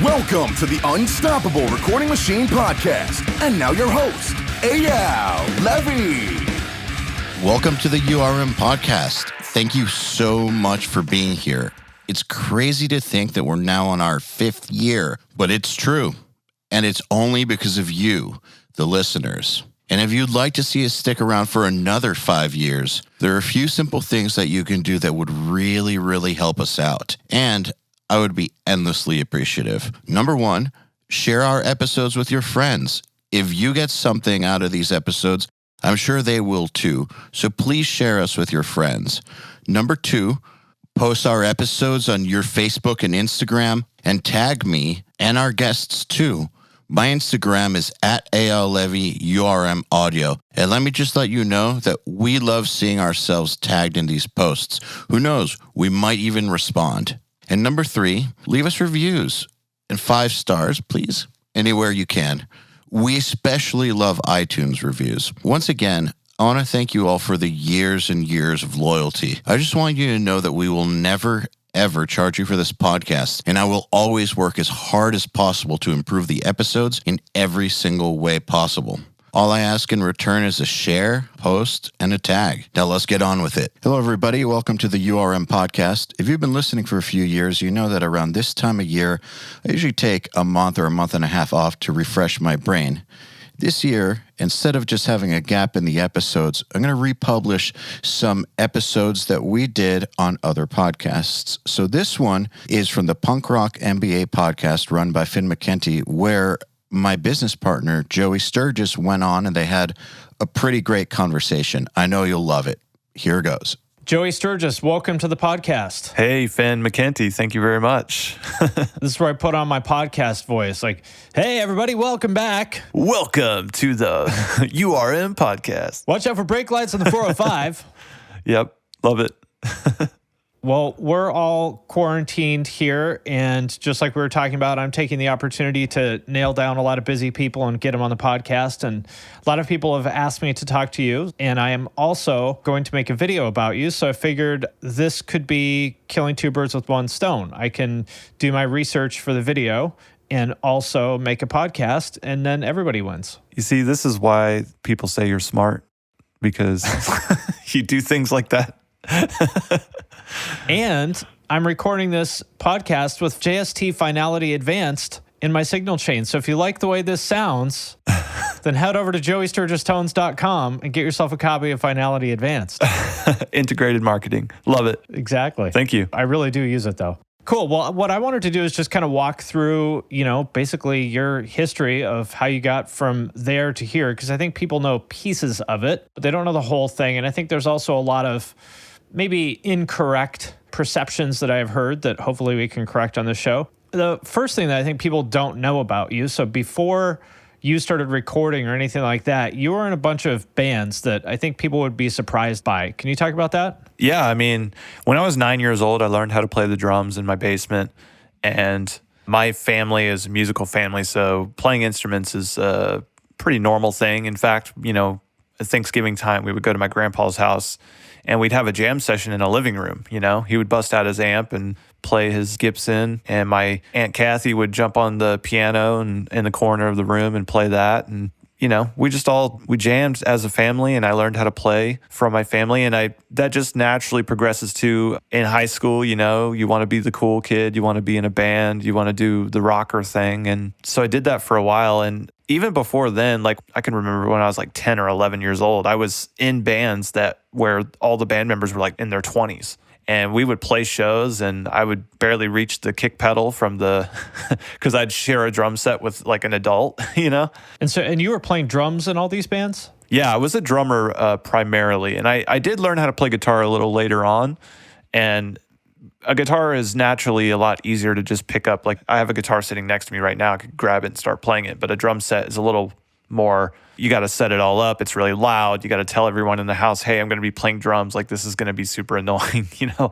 Welcome to the Unstoppable Recording Machine Podcast. And now your host, Eyal Levy. Welcome to the URM Podcast. Thank you so much for being here. It's crazy to think that we're now on our 5th year, but it's true. And it's only because of you, the listeners. And if you'd like to see us stick around for another 5 years, there are a few simple things that you can do that would really, really help us out. And I would be endlessly appreciative. Number 1, share our episodes with your friends. If you get something out of these episodes, I'm sure they will too. So please share us with your friends. Number 2, post our episodes on your Facebook and Instagram and tag me and our guests too. My Instagram is @ALLevyURM Audio. And let me just let you know that we love seeing ourselves tagged in these posts. Who knows, we might even respond. And number 3, leave us reviews and 5 stars, please, anywhere you can. We especially love iTunes reviews. Once again, I want to thank you all for the years and years of loyalty. I just want you to know that we will never, ever charge you for this podcast, and I will always work as hard as possible to improve the episodes in every single way possible. All I ask in return is a share, post, and a tag. Now let's get on with it. Hello, everybody. Welcome to the URM Podcast. If you've been listening for a few years, you know that around this time of year, I usually take a month or a month and a half off to refresh my brain. This year, instead of just having a gap in the episodes, I'm going to republish some episodes that we did on other podcasts. So this one is from the Punk Rock MBA podcast run by Finn Mckenty, where my business partner, Joey Sturgis, went on and they had a pretty great conversation. I know you'll love it. Here goes. Joey Sturgis, welcome to the podcast. Hey, Finn Mckenty, thank you very much. This is where I put on my podcast voice, like, hey, everybody, welcome back. Welcome to the URM podcast. Watch out for brake lights on the 405. Yep, love it. Well, we're all quarantined here, and just like we were talking about, I'm taking the opportunity to nail down a lot of busy people and get them on the podcast, and a lot of people have asked me to talk to you, and I am also going to make a video about you, so I figured this could be killing 2 birds with 1 stone. I can do my research for the video and also make a podcast, and then everybody wins. You see, this is why people say you're smart, because you do things like that. And I'm recording this podcast with JST Finality Advanced in my signal chain. So if you like the way this sounds, then head over to joeysturgistones.com and get yourself a copy of Finality Advanced. Integrated marketing. Love it. Exactly. Thank you. I really do use it, though. Cool. Well, what I wanted to do is just kind of walk through, basically your history of how you got from there to here, because I think people know pieces of it, but they don't know the whole thing. And I think there's also a lot of maybe incorrect perceptions that I've heard that hopefully we can correct on the show. The first thing that I think people don't know about you, so before you started recording or anything like that, you were in a bunch of bands that I think people would be surprised by. Can you talk about that? Yeah, I mean, when I was 9 years old, I learned how to play the drums in my basement, and my family is a musical family, so playing instruments is a pretty normal thing. In fact, at Thanksgiving time, we would go to my grandpa's house and we'd have a jam session in a living room. He would bust out his amp and play his Gibson, and my Aunt Kathy would jump on the piano and in the corner of the room and play that. And we jammed as a family, and I learned how to play from my family. And that just naturally progresses to in high school, you want to be the cool kid, you want to be in a band, you want to do the rocker thing. And so I did that for a while. And even before then, like I can remember when I was like 10 or 11 years old, I was in bands where all the band members were like in their 20s. And we would play shows, and I would barely reach the kick pedal because I'd share a drum set with like an adult, And you were playing drums in all these bands? Yeah, I was a drummer primarily. And I did learn how to play guitar a little later on. And a guitar is naturally a lot easier to just pick up. Like I have a guitar sitting next to me right now. I could grab it and start playing it. But a drum set is a little more, you got to set it all up. It's really loud. You got to tell everyone in the house, hey, I'm going to be playing drums. Like this is going to be super annoying,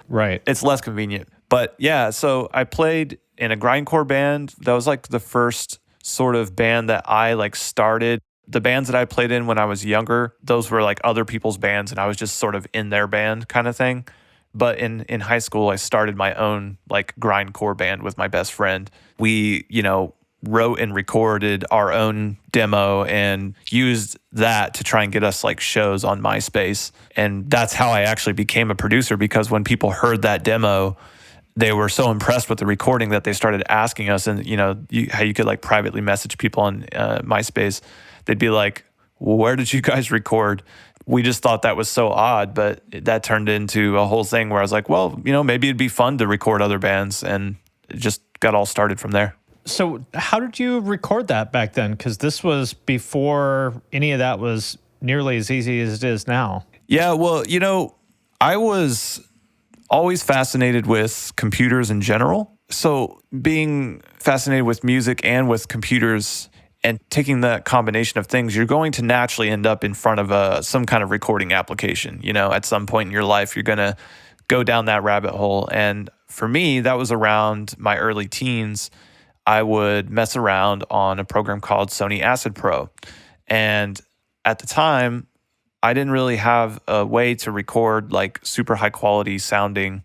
Right. It's less convenient. But yeah, so I played in a grindcore band. That was like the first sort of band that I like started. The bands that I played in when I was younger, those were like other people's bands, and I was just sort of in their band kind of thing. But in high school, I started my own like grindcore band with my best friend. We, wrote and recorded our own demo and used that to try and get us like shows on MySpace. And that's how I actually became a producer, because when people heard that demo, they were so impressed with the recording that they started asking us. And, how you could like privately message people on MySpace. They'd be like, well, where did you guys record? We just thought that was so odd, but that turned into a whole thing where I was like, well, maybe it'd be fun to record other bands. And it just got all started from there. So how did you record that back then? Because this was before any of that was nearly as easy as it is now. Yeah, well, I was always fascinated with computers in general. So being fascinated with music and with computers and taking that combination of things, you're going to naturally end up in front of some kind of recording application. At some point in your life, you're going to go down that rabbit hole. And for me, that was around my early teens. I would mess around on a program called Sony Acid Pro. And at the time, I didn't really have a way to record like super high quality sounding,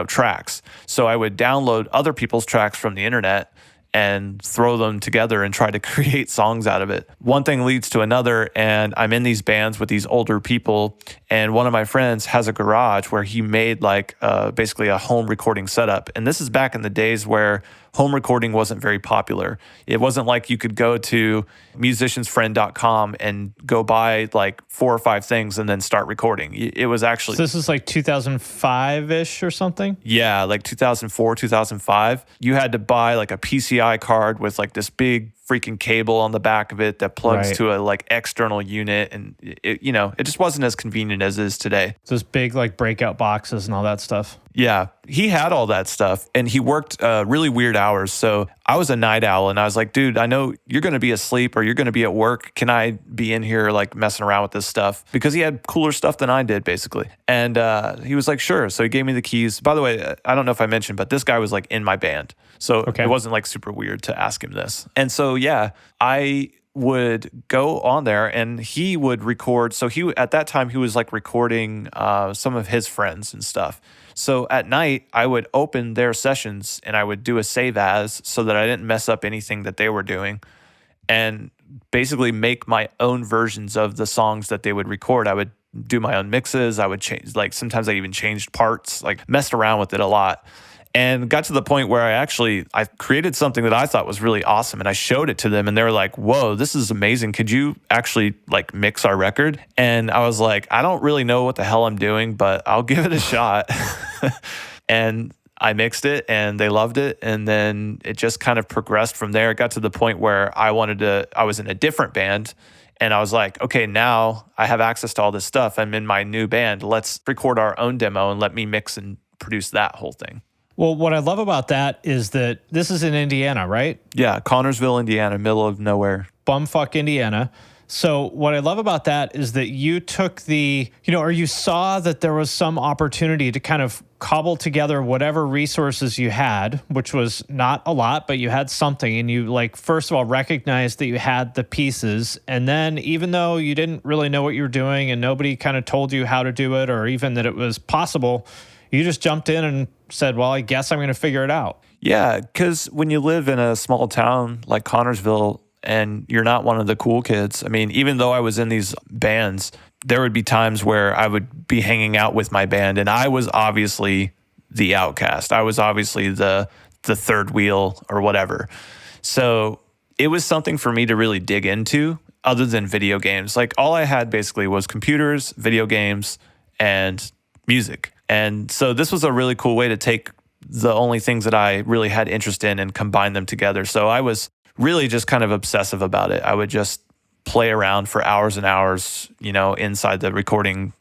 tracks. So I would download other people's tracks from the internet and throw them together and try to create songs out of it. One thing leads to another, and I'm in these bands with these older people, and one of my friends has a garage where he made like basically a home recording setup. And this is back in the days where home recording wasn't very popular. It wasn't like you could go to musiciansfriend.com and go buy like 4 or 5 things and then start recording. It was actually... So this is like 2005-ish or something? Yeah, like 2004, 2005. You had to buy like a PCI card with like this big freaking cable on the back of it that plugs to a like external unit, and it just wasn't as convenient as it is today. Those big like breakout boxes and all that stuff. Yeah, he had all that stuff, and he worked really weird hours. So I was a night owl, and I was like, dude, I know you're going to be asleep or you're going to be at work. Can I be in here like messing around with this stuff? Because he had cooler stuff than I did, basically. And he was like, sure. So he gave me the keys. By the way, I don't know if I mentioned, but this guy was like in my band. So it wasn't like super weird to ask him this. And so, yeah, I would go on there and he would record. So at that time, he was like recording some of his friends and stuff. So at night, I would open their sessions and I would do a save as so that I didn't mess up anything that they were doing, and basically make my own versions of the songs that they would record. I would do my own mixes. I would change, like sometimes I even changed parts, like messed around with it a lot. And got to the point where I created something that I thought was really awesome, and I showed it to them, and they were like, whoa, this is amazing. Could you actually like mix our record? And I was like, I don't really know what the hell I'm doing, but I'll give it a shot. And I mixed it and they loved it. And then it just kind of progressed from there. It got to the point where I was in a different band. And I was like, okay, now I have access to all this stuff. I'm in my new band. Let's record our own demo and let me mix and produce that whole thing. Well, what I love about that is that this is in Indiana, right? Yeah, Connorsville, Indiana, middle of nowhere. Bumfuck Indiana. So what I love about that is that you took or you saw that there was some opportunity to kind of cobble together whatever resources you had, which was not a lot, but you had something. And you first of all, recognized that you had the pieces. And then even though you didn't really know what you were doing and nobody kind of told you how to do it or even that it was possible, you just jumped in and said, well, I guess I'm going to figure it out. Yeah, because when you live in a small town like Connorsville, and you're not one of the cool kids. I mean, even though I was in these bands, there would be times where I would be hanging out with my band, and I was obviously the outcast. I was obviously the third wheel or whatever. So it was something for me to really dig into other than video games. Like all I had basically was computers, video games, and music. And so this was a really cool way to take the only things that I really had interest in and combine them together. So I was really just kind of obsessive about it. I would just play around for hours and hours, inside the recording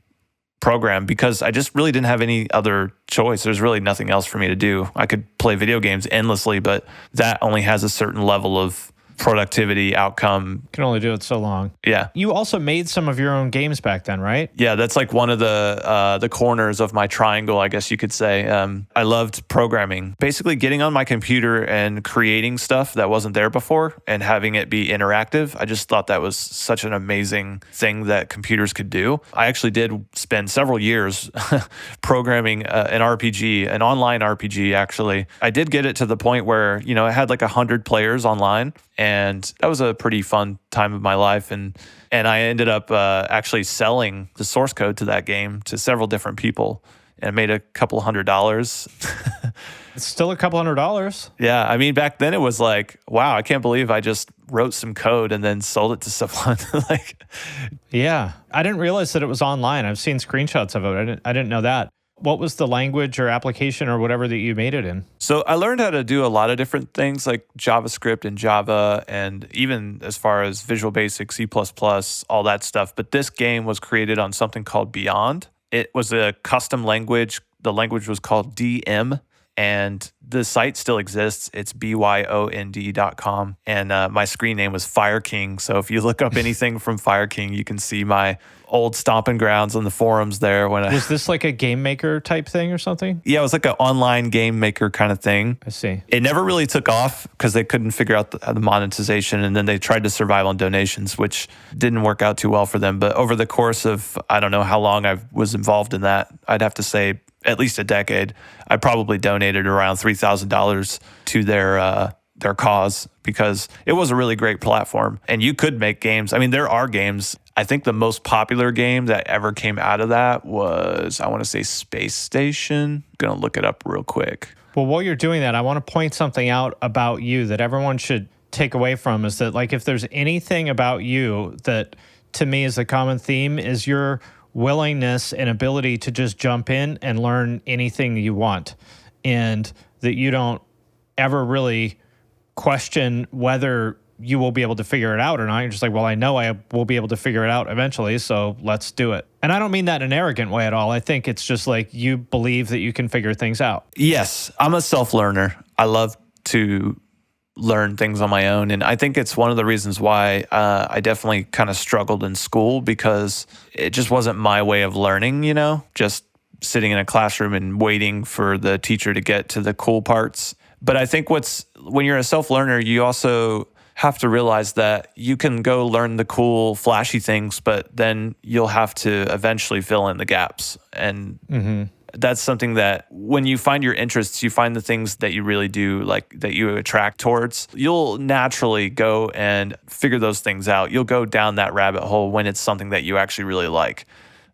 program because I just really didn't have any other choice. There's really nothing else for me to do. I could play video games endlessly, but that only has a certain level of productivity outcome. Can only do it so long. Yeah. You also made some of your own games back then, right? Yeah, that's like one of the corners of my triangle, I guess you could say. I loved programming. Basically getting on my computer and creating stuff that wasn't there before and having it be interactive. I just thought that was such an amazing thing that computers could do. I actually did spend several years programming an RPG, an online RPG, actually. I did get it to the point where, it had like 100 players online, and that was a pretty fun time of my life. And I ended up actually selling the source code to that game to several different people and made a couple $100. It's still a couple $100. Yeah. I mean, back then it was like, wow, I can't believe I just wrote some code and then sold it to someone. Yeah. I didn't realize that it was online. I've seen screenshots of it. I didn't know that. What was the language or application or whatever that you made it in? So I learned how to do a lot of different things like JavaScript and Java, and even as far as Visual Basic, C++, all that stuff. But this game was created on something called Beyond. It was a custom language. The language was called DM, and the site still exists. It's byond.com. And my screen name was Fire King. So if you look up anything from Fire King, you can see my old stomping grounds on the forums there. Was this like a game maker type thing or something? Yeah, it was like an online game maker kind of thing. I see. It never really took off because they couldn't figure out the monetization, and then they tried to survive on donations, which didn't work out too well for them. But over the course of, I don't know how long I was involved in that, I'd have to say at least a decade, I probably donated around $3,000 to their cause, because it was a really great platform and you could make games. I mean, there are games. I think the most popular game that ever came out of that was, I want to say, Space Station. I'm going to look it up real quick. Well, while you're doing that, I want to point something out about you that everyone should take away from, is that, like, if there's anything about you that to me is a common theme, is your willingness and ability to just jump in and learn anything you want, and that you don't ever really question whether you will be able to figure it out or not. You're just like, well, I know I will be able to figure it out eventually, so let's do it. And I don't mean that in an arrogant way at all. I think it's just like you believe that you can figure things out. Yes, I'm a self-learner. I love to learn things on my own. And I think it's one of the reasons why I definitely kind of struggled in school, because it just wasn't my way of learning, just sitting in a classroom and waiting for the teacher to get to the cool parts. But I think when you're a self-learner, you also have to realize that you can go learn the cool, flashy things, but then you'll have to eventually fill in the gaps. And that's something that when you find your interests, you find the things that you really do, like that you attract towards, you'll naturally go and figure those things out. You'll go down that rabbit hole when it's something that you actually really like.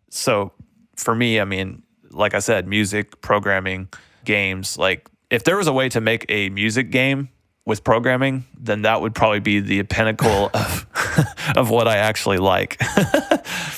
So for me, I mean, like I said, music, programming, games, like if there was a way to make a music game with programming, then that would probably be the pinnacle of what I actually like.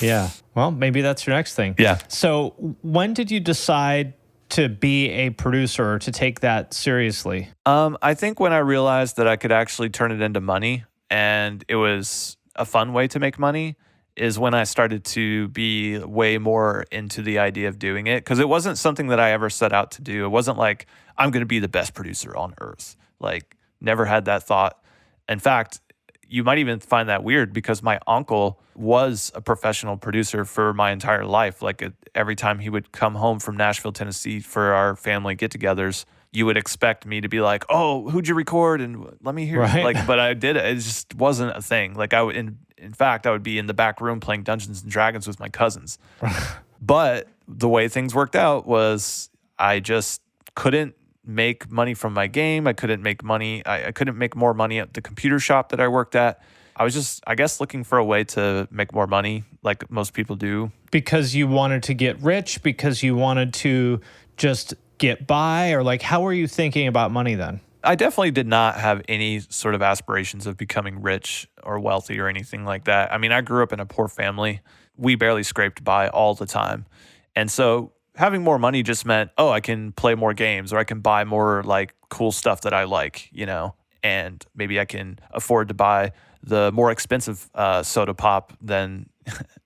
Yeah. Well, maybe that's your next thing. Yeah. So when did you decide to be a producer or to take that seriously? I think when I realized that I could actually turn it into money, and it was a fun way to make money, is when I started to be way more into the idea of doing it. Because it wasn't something that I ever set out to do. It wasn't like, I'm going to be the best producer on earth. Like, never had that thought. In fact, you might even find that weird, because my uncle was a professional producer for my entire life. Like, every time he would come home from Nashville, Tennessee for our family get-togethers, you would expect me to be like, "Oh, who'd you record? And let me hear." Right. Like, but I did it. It just wasn't a thing. Like, in fact, I would be in the back room playing Dungeons and Dragons with my cousins. But the way things worked out was I just couldn't make money from my game. I couldn't make money. I couldn't make more money at the computer shop that I worked at. I was just, I guess, looking for a way to make more money, like most people do. Because you wanted to get rich, because you wanted to just get by, or like, how were you thinking about money then? I definitely did not have any sort of aspirations of becoming rich or wealthy or anything like that. I mean, I grew up in a poor family. We barely scraped by all the time. And so having more money just meant, oh, I can play more games, or I can buy more like cool stuff that I like, and maybe I can afford to buy the more expensive soda pop than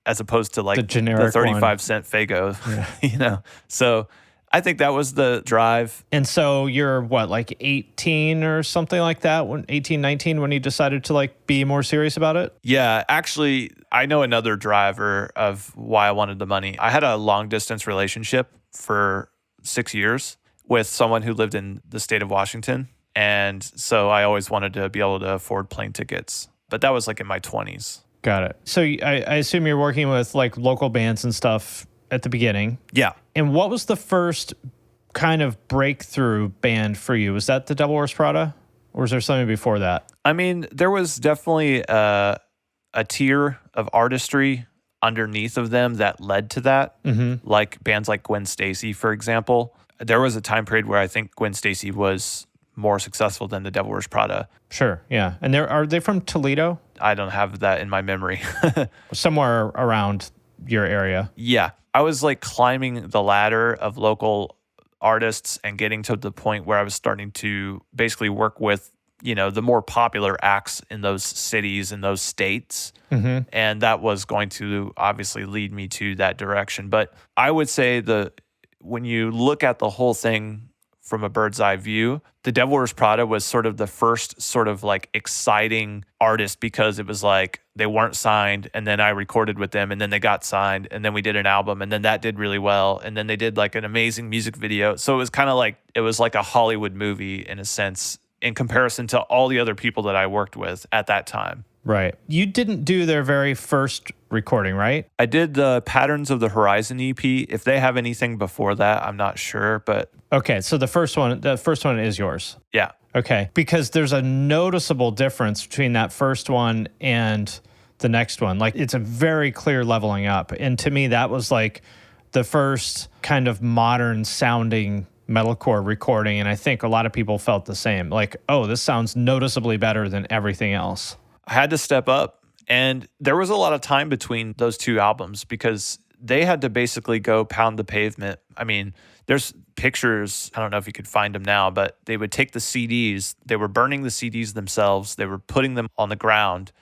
as opposed to like the generic 35-cent Faygo, Yeah. So I think that was the drive. And so you're what, like 18 or something like that, when 18, 19, when you decided to like be more serious about it? Yeah, actually, I know another driver of why I wanted the money. I had a long distance relationship for 6 years with someone who lived in the state of Washington. And so I always wanted to be able to afford plane tickets. But that was like in my 20s. Got it. So I assume you're working with like local bands and stuff at the beginning. Yeah. And what was the first kind of breakthrough band for you? Was that the Devil Wears Prada? Or was there something before that? I mean, there was definitely a tier of artistry underneath of them that led to that. Like bands like Gwen Stacy, for example. There was a time period where I think Gwen Stacy was more successful than the Devil Wears Prada. Sure, yeah. And are they from Toledo? I don't have that in my memory. Somewhere around your area. Yeah. I was like climbing the ladder of local artists and getting to the point where I was starting to basically work with, you know, the more popular acts in those cities and those states. And that was going to obviously lead me to that direction. But I would say when you look at the whole thing from a bird's eye view, the Devil Wears Prada was sort of the first sort of like exciting artist, because it was like they weren't signed, and then I recorded with them, and then they got signed, and then we did an album, and then that did really well, and then they did like an amazing music video. So it was kind of like, it was like a Hollywood movie in a sense in comparison to all the other people that I worked with at that time. Right. You didn't do their very first recording, right? I did the Patterns of the Horizon EP. If they have anything before that, I'm not sure, but Okay, so the first one is yours. yeah. Okay, because there's a noticeable difference between that first one and the next one. Like, it's a very clear leveling up. And to me, that was like the first kind of modern sounding metalcore recording. And I think a lot of people felt the same. Like, oh, this sounds noticeably better than everything else. I had to step up. And there was a lot of time between those two albums because they had to basically go pound the pavement. I mean, there's pictures, I don't know if you could find them now, but they would take the CDs, they were burning the CDs themselves, they were putting them on the ground,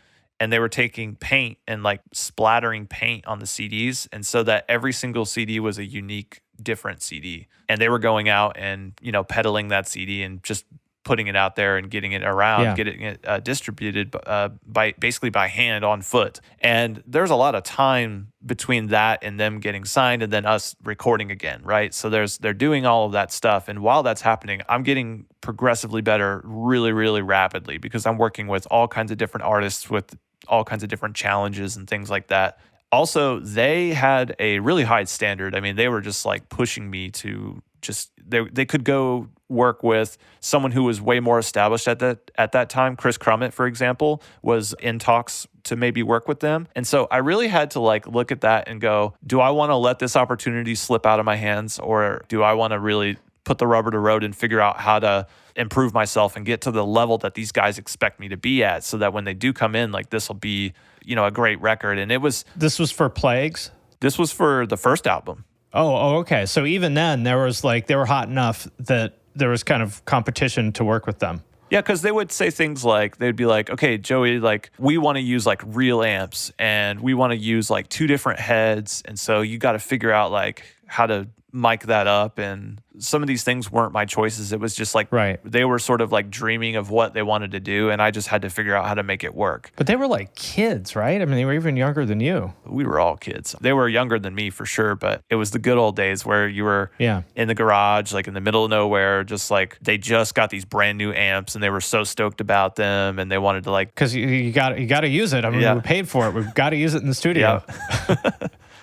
and they were taking paint and like splattering paint on the CDs. And so that every single CD was a unique, different CD. And they were going out and, you know, peddling that CD and just putting it out there and getting it around, getting it distributed by hand on foot. And there's a lot of time between that and them getting signed and then us recording again, right? So they're doing all of that stuff. And while that's happening, I'm getting progressively better really, really rapidly because I'm working with all kinds of different artists with all kinds of different challenges and things like that. Also, they had a really high standard. I mean, they were just like pushing me to just, they could go work with someone who was way more established at that time. Chris Crummett, for example, was in talks to maybe work with them. And so I really had to like look at that and go, do I want to let this opportunity slip out of my hands, or do I want to really put the rubber to road and figure out how to improve myself and get to the level that these guys expect me to be at, so that when they do come in, like this will be, you know, a great record. And this was for Plagues? This was for the first album. Oh, okay. So even then there was like, they were hot enough that there was kind of competition to work with them. Yeah, because they would say things like, they'd be like, okay, Joey, like, we want to use like real amps and we want to use like 2 different heads. And so you got to figure out like how to mic that up. And some of these things weren't my choices. It was just like, they were sort of like dreaming of what they wanted to do. And I just had to figure out how to make it work. But they were like kids, right? I mean, they were even younger than you. We were all kids. They were younger than me for sure. But it was the good old days where you were in the garage, like in the middle of nowhere, just like they just got these brand new amps and they were so stoked about them. And they wanted to like, because you got to use it. I mean, we paid for it. We've got to use it in the studio.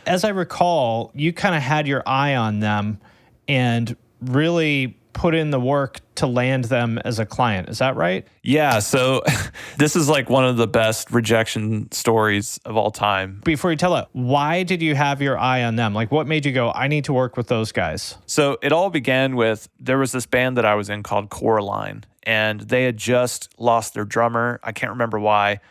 As I recall, you kind of had your eye on them and really put in the work to land them as a client. Is that right? Yeah. So this is like one of the best rejection stories of all time. Before you tell it, why did you have your eye on them? Like, what made you go, I need to work with those guys? So it all began with, there was this band that I was in called Coraline, and they had just lost their drummer. I can't remember why.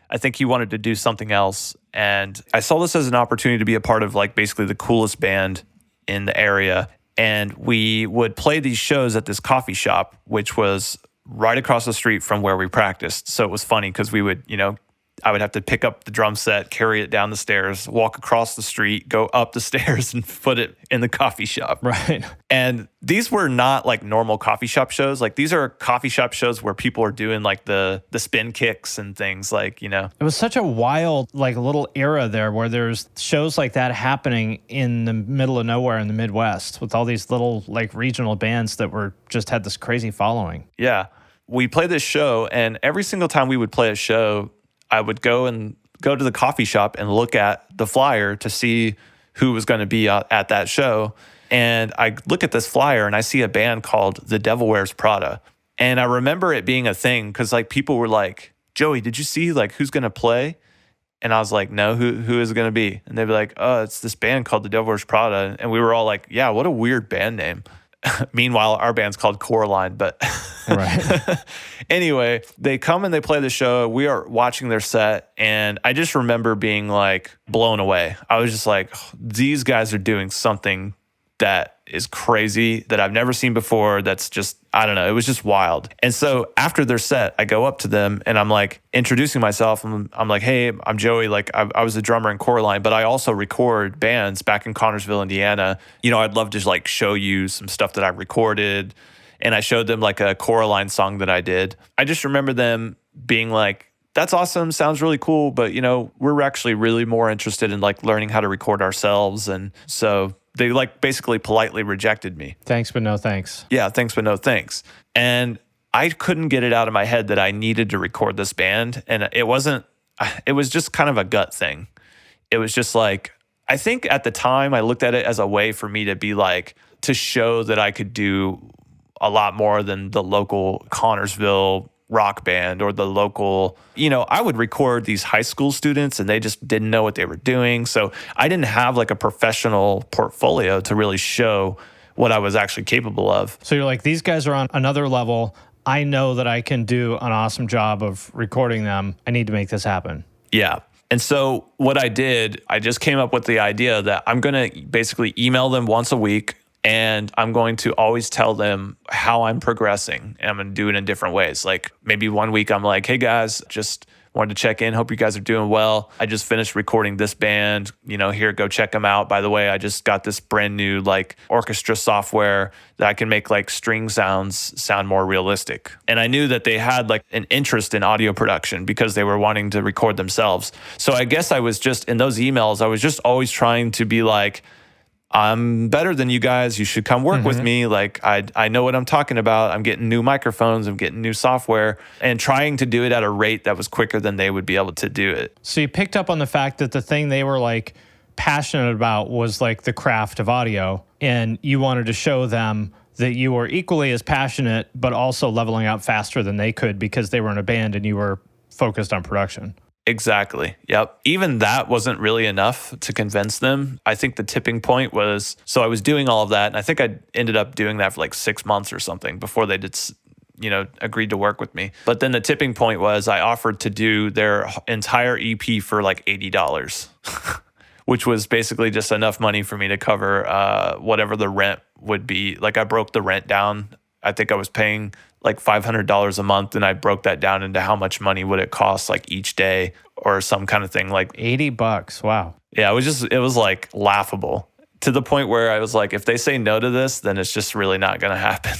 I think he wanted to do something else. And I saw this as an opportunity to be a part of like basically the coolest band in the area. And we would play these shows at this coffee shop, which was right across the street from where we practiced. So it was funny because we would, you know, I would have to pick up the drum set, carry it down the stairs, walk across the street, go up the stairs and put it in the coffee shop. Right. And these were not like normal coffee shop shows. Like these are coffee shop shows where people are doing like the spin kicks and things like, It was such a wild, like little era there where there's shows like that happening in the middle of nowhere in the Midwest with all these little like regional bands that were just had this crazy following. Yeah. We played this show, and every single time we would play a show, I would go to the coffee shop and look at the flyer to see who was going to be at that show. And I look at this flyer and I see a band called The Devil Wears Prada. And I remember it being a thing because like people were like, Joey, did you see like who's going to play? And I was like, no, who is it going to be? And they'd be like, oh, it's this band called The Devil Wears Prada. And we were all like, yeah, what a weird band name. Meanwhile, our band's called Coraline, but right. Anyway, they come and they play the show. We are watching their set, and I just remember being like blown away. I was just like, oh, these guys are doing something that is crazy that I've never seen before. That's just, I don't know. It was just wild. And so after their set, I go up to them and I'm like introducing myself. I'm like, hey, I'm Joey. Like I was a drummer in Coraline, but I also record bands back in Connersville, Indiana. I'd love to like show you some stuff that I recorded. And I showed them like a Coraline song that I did. I just remember them being like, that's awesome. Sounds really cool. But, we're actually really more interested in like learning how to record ourselves. And so they like basically politely rejected me. Thanks, but no thanks. Yeah, thanks, but no thanks. And I couldn't get it out of my head that I needed to record this band. And it was just kind of a gut thing. It was just like, I think at the time I looked at it as a way for me to be like, to show that I could do a lot more than the local Connersville rock band or the local, I would record these high school students and they just didn't know what they were doing. So I didn't have like a professional portfolio to really show what I was actually capable of. So you're like, these guys are on another level. I know that I can do an awesome job of recording them. I need to make this happen. Yeah. And so what I did, I just came up with the idea that I'm going to basically email them once a week. And I'm going to always tell them how I'm progressing. And I'm going to do it in different ways. Like maybe one week I'm like, hey guys, just wanted to check in. Hope you guys are doing well. I just finished recording this band. Here, go check them out. By the way, I just got this brand new like orchestra software that I can make like string sounds sound more realistic. And I knew that they had like an interest in audio production because they were wanting to record themselves. So I guess I was just in those emails, I was just always trying to be like, I'm better than you guys. You should come work with me. Like I know what I'm talking about. I'm getting new microphones. I'm getting new software and trying to do it at a rate that was quicker than they would be able to do it. So you picked up on the fact that the thing they were like passionate about was like the craft of audio, and you wanted to show them that you were equally as passionate, but also leveling out faster than they could because they were in a band and you were focused on production. Exactly. Yep. Even that wasn't really enough to convince them. I think the tipping point was, so I was doing all of that, and I think I ended up doing that for like 6 months or something before they did, agreed to work with me. But then the tipping point was I offered to do their entire EP for like $80, which was basically just enough money for me to cover whatever the rent would be. Like I broke the rent down. I think I was paying like $500 a month, and I broke that down into how much money would it cost like each day or some kind of thing. Like $80. Wow. Yeah, it was like laughable to the point where I was like, if they say no to this, then it's just really not going to happen.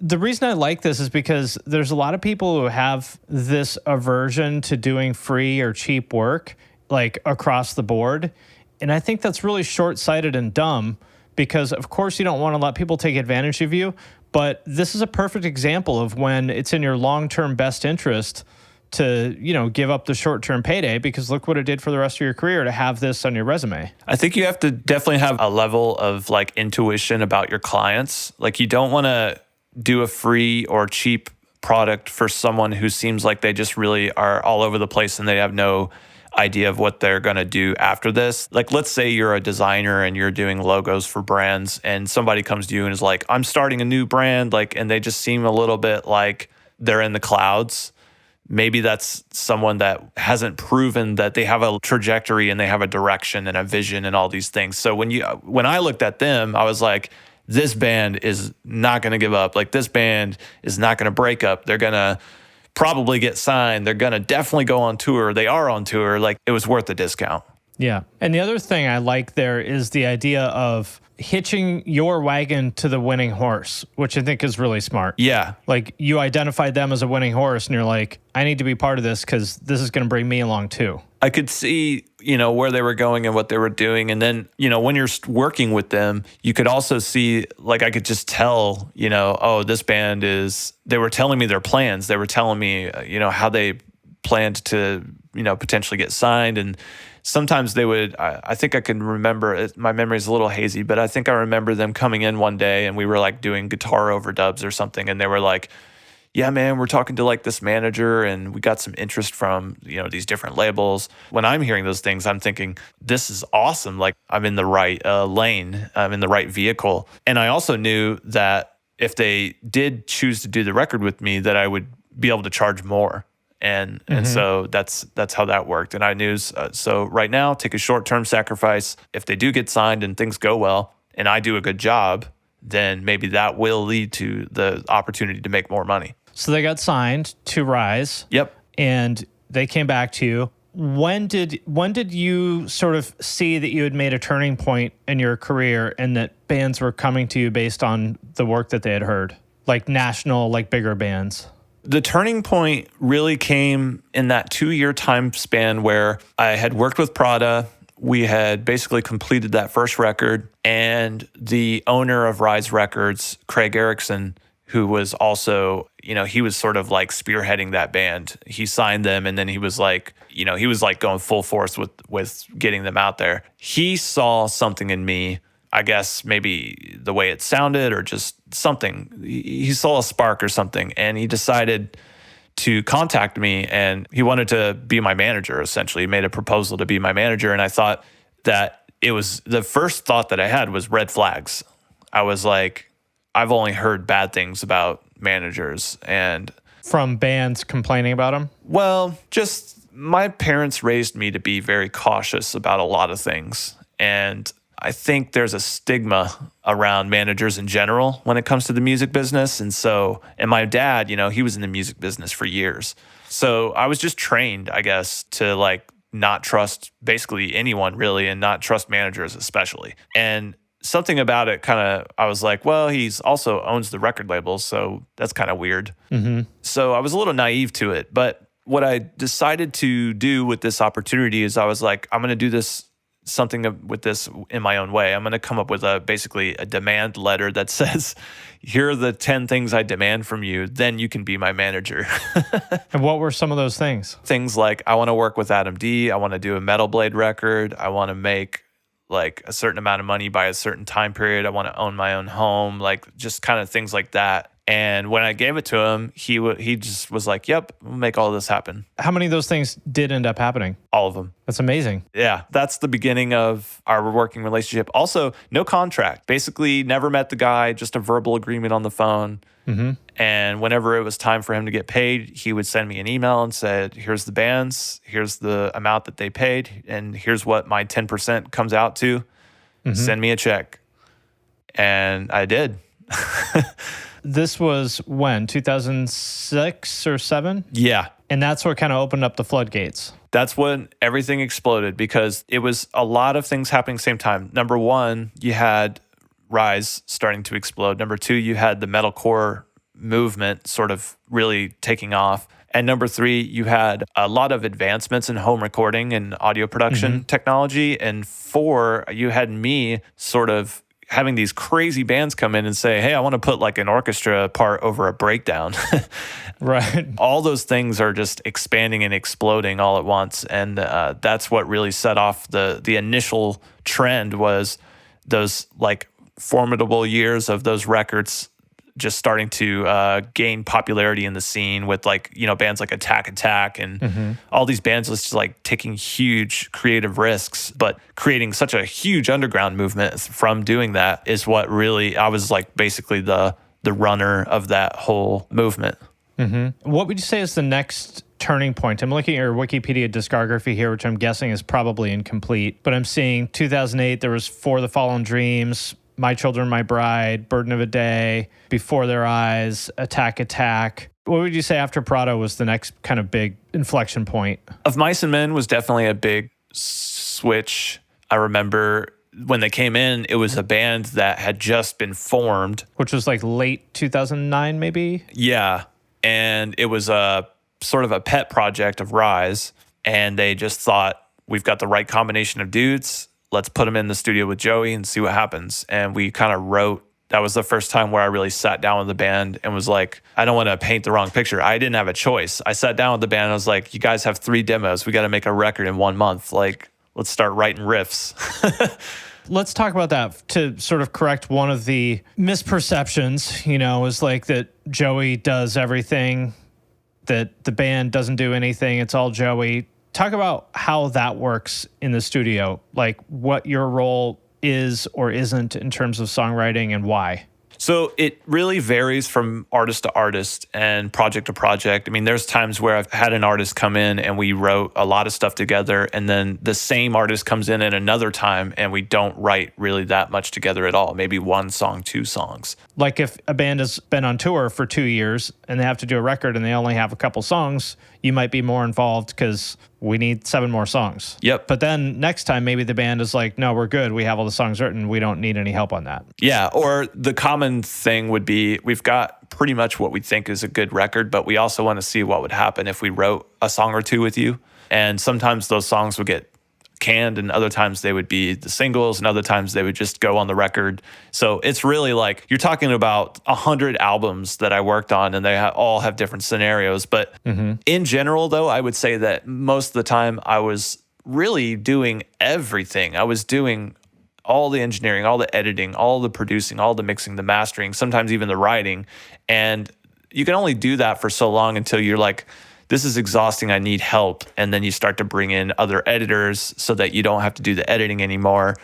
The reason I like this is because there's a lot of people who have this aversion to doing free or cheap work, like across the board. And I think that's really short-sighted and dumb because, of course, you don't want to let people take advantage of you. But this is a perfect example of when it's in your long-term best interest to, give up the short-term payday, because look what it did for the rest of your career to have this on your resume. I think you have to definitely have a level of like intuition about your clients. Like you don't want to do a free or cheap product for someone who seems like they just really are all over the place and they have no idea of what they're going to do after this. Like, let's say you're a designer and you're doing logos for brands and somebody comes to you and is like, I'm starting a new brand, and they just seem a little bit like they're in the clouds. Maybe that's someone that hasn't proven that they have a trajectory and they have a direction and a vision and all these things. So when I looked at them, I was like, this band is not going to give up. Like, this band is not going to break up. They're going to probably get signed. They're going to definitely go on tour. They are on tour. Like, it was worth the discount. Yeah. And the other thing I like there is the idea of hitching your wagon to the winning horse, which I think is really smart. Yeah. Like, you identified them as a winning horse and you're like, I need to be part of this because this is going to bring me along too. I could see, where they were going and what they were doing. And then, when you're working with them, you could also see, like, I could just tell, oh, this band they were telling me their plans. They were telling me, how they planned to, potentially get signed. And sometimes they would, I think I can remember, my memory is a little hazy, but I think I remember them coming in one day and we were like doing guitar overdubs or something. And they were like, yeah, man, we're talking to like this manager and we got some interest from, these different labels. When I'm hearing those things, I'm thinking, this is awesome. Like, I'm in the right lane. I'm in the right vehicle. And I also knew that if they did choose to do the record with me, that I would be able to charge more. And so that's how that worked. And I knew, so right now, take a short-term sacrifice. If they do get signed and things go well and I do a good job, then maybe that will lead to the opportunity to make more money. So they got signed to Rise. Yep. And they came back to you. When did you sort of see that you had made a turning point in your career and that bands were coming to you based on the work that they had heard? Like national, like bigger bands? The turning point really came in that 2-year time span where I had worked with Prada. We had basically completed that first record, and the owner of Rise Records, Craig Erickson, who was also, he was sort of like spearheading that band. He signed them, and then he was like, he was like going full force with getting them out there. He saw something in me, I guess maybe the way it sounded or just something. He saw a spark or something, and he decided to contact me, and he wanted to be my manager, essentially. He made a proposal to be my manager, and I thought that it was, the first thought that I had was red flags. I was like, I've only heard bad things about managers. And from bands complaining about them? Well, just my parents raised me to be very cautious about a lot of things. And I think there's a stigma around managers in general when it comes to the music business. And my dad, he was in the music business for years. So I was just trained, I guess, to like not trust basically anyone really, and not trust managers especially. And something about it I was like, well, he's also owns the record labels, so that's kind of weird. So I was a little naive to it. But what I decided to do with this opportunity is I was like, I'm going to do something with this in my own way. I'm going to come up with basically a demand letter that says, here are the 10 things I demand from you, then you can be my manager. And what were some of those things? Things like, I want to work with Adam D. I want to do a Metal Blade record. I want to make like a certain amount of money by a certain time period. I want to own my own home, like just kind of things like that. And when I gave it to him, he just was like, yep, we'll make all this happen. How many of those things did end up happening? All of them. That's amazing. Yeah, that's the beginning of our working relationship. Also, no contract. Basically, never met the guy, just a verbal agreement on the phone. And whenever it was time for him to get paid, he would send me an email and said, here's the bands, here's the amount that they paid, and here's what my 10% comes out to. Send me a check. And I did. This was when, 2006 or 7? Yeah. And that's what kind of opened up the floodgates. That's when everything exploded, because it was a lot of things happening at the same time. Number one, you had Rise starting to explode. Number two, you had the metalcore movement sort of really taking off. And number three, you had a lot of advancements in home recording and audio production technology. And four, you had me sort of having these crazy bands come in and say, hey, I want to put like an orchestra part over a breakdown. Right. All those things are just expanding and exploding all at once. And that's what really set off the initial trend, was those like formidable years of those records just starting to gain popularity in the scene with like, bands like Attack and all these bands just like taking huge creative risks, but creating such a huge underground movement from doing that is what really, I was like basically the runner of that whole movement. What would you say is the next turning point? I'm looking at your Wikipedia discography here, which I'm guessing is probably incomplete, but I'm seeing 2008, there was For the Fallen Dreams, My Children, My Bride, Burden of a Day, Before Their Eyes, Attack. What would you say after Prado was the next kind of big inflection point? Of Mice and Men was definitely a big switch. I remember when they came in, it was a band that had just been formed. Which was like late 2009, maybe? Yeah. And it was a sort of a pet project of Rise. And they just thought, we've got the right combination of dudes. Let's put them in the studio with Joey and see what happens. And we kind of wrote. That was the first time where I really sat down with the band and was like, I don't want to paint the wrong picture. I didn't have a choice. I sat down with the band and I was like, you guys have 3 demos. We got to make a record in 1 month. Like, let's start writing riffs. Let's talk about that to sort of correct one of the misperceptions, is like that Joey does everything, that the band doesn't do anything. It's all Joey. Talk about how that works in the studio, like what your role is or isn't in terms of songwriting and why. So it really varies from artist to artist and project to project. I mean, there's times where I've had an artist come in and we wrote a lot of stuff together, and then the same artist comes in at another time and we don't write really that much together at all. Maybe 1 song, 2 songs. Like if a band has been on tour for 2 years and they have to do a record and they only have a couple songs, you might be more involved because we need 7 more songs. Yep. But then next time, maybe the band is like, no, we're good. We have all the songs written. We don't need any help on that. Yeah. Or the common thing would be, we've got pretty much what we think is a good record, but we also want to see what would happen if we wrote a song or 2 with you. And sometimes those songs would get canned, and other times they would be the singles, and other times they would just go on the record. So it's really like, you're talking about 100 albums that I worked on, and they all have different scenarios. But in general, though, I would say that most of the time I was really doing everything. I was doing all the engineering, all the editing, all the producing, all the mixing, the mastering, sometimes even the writing. And you can only do that for so long until you're like, this is exhausting, I need help. And then you start to bring in other editors so that you don't have to do the editing anymore.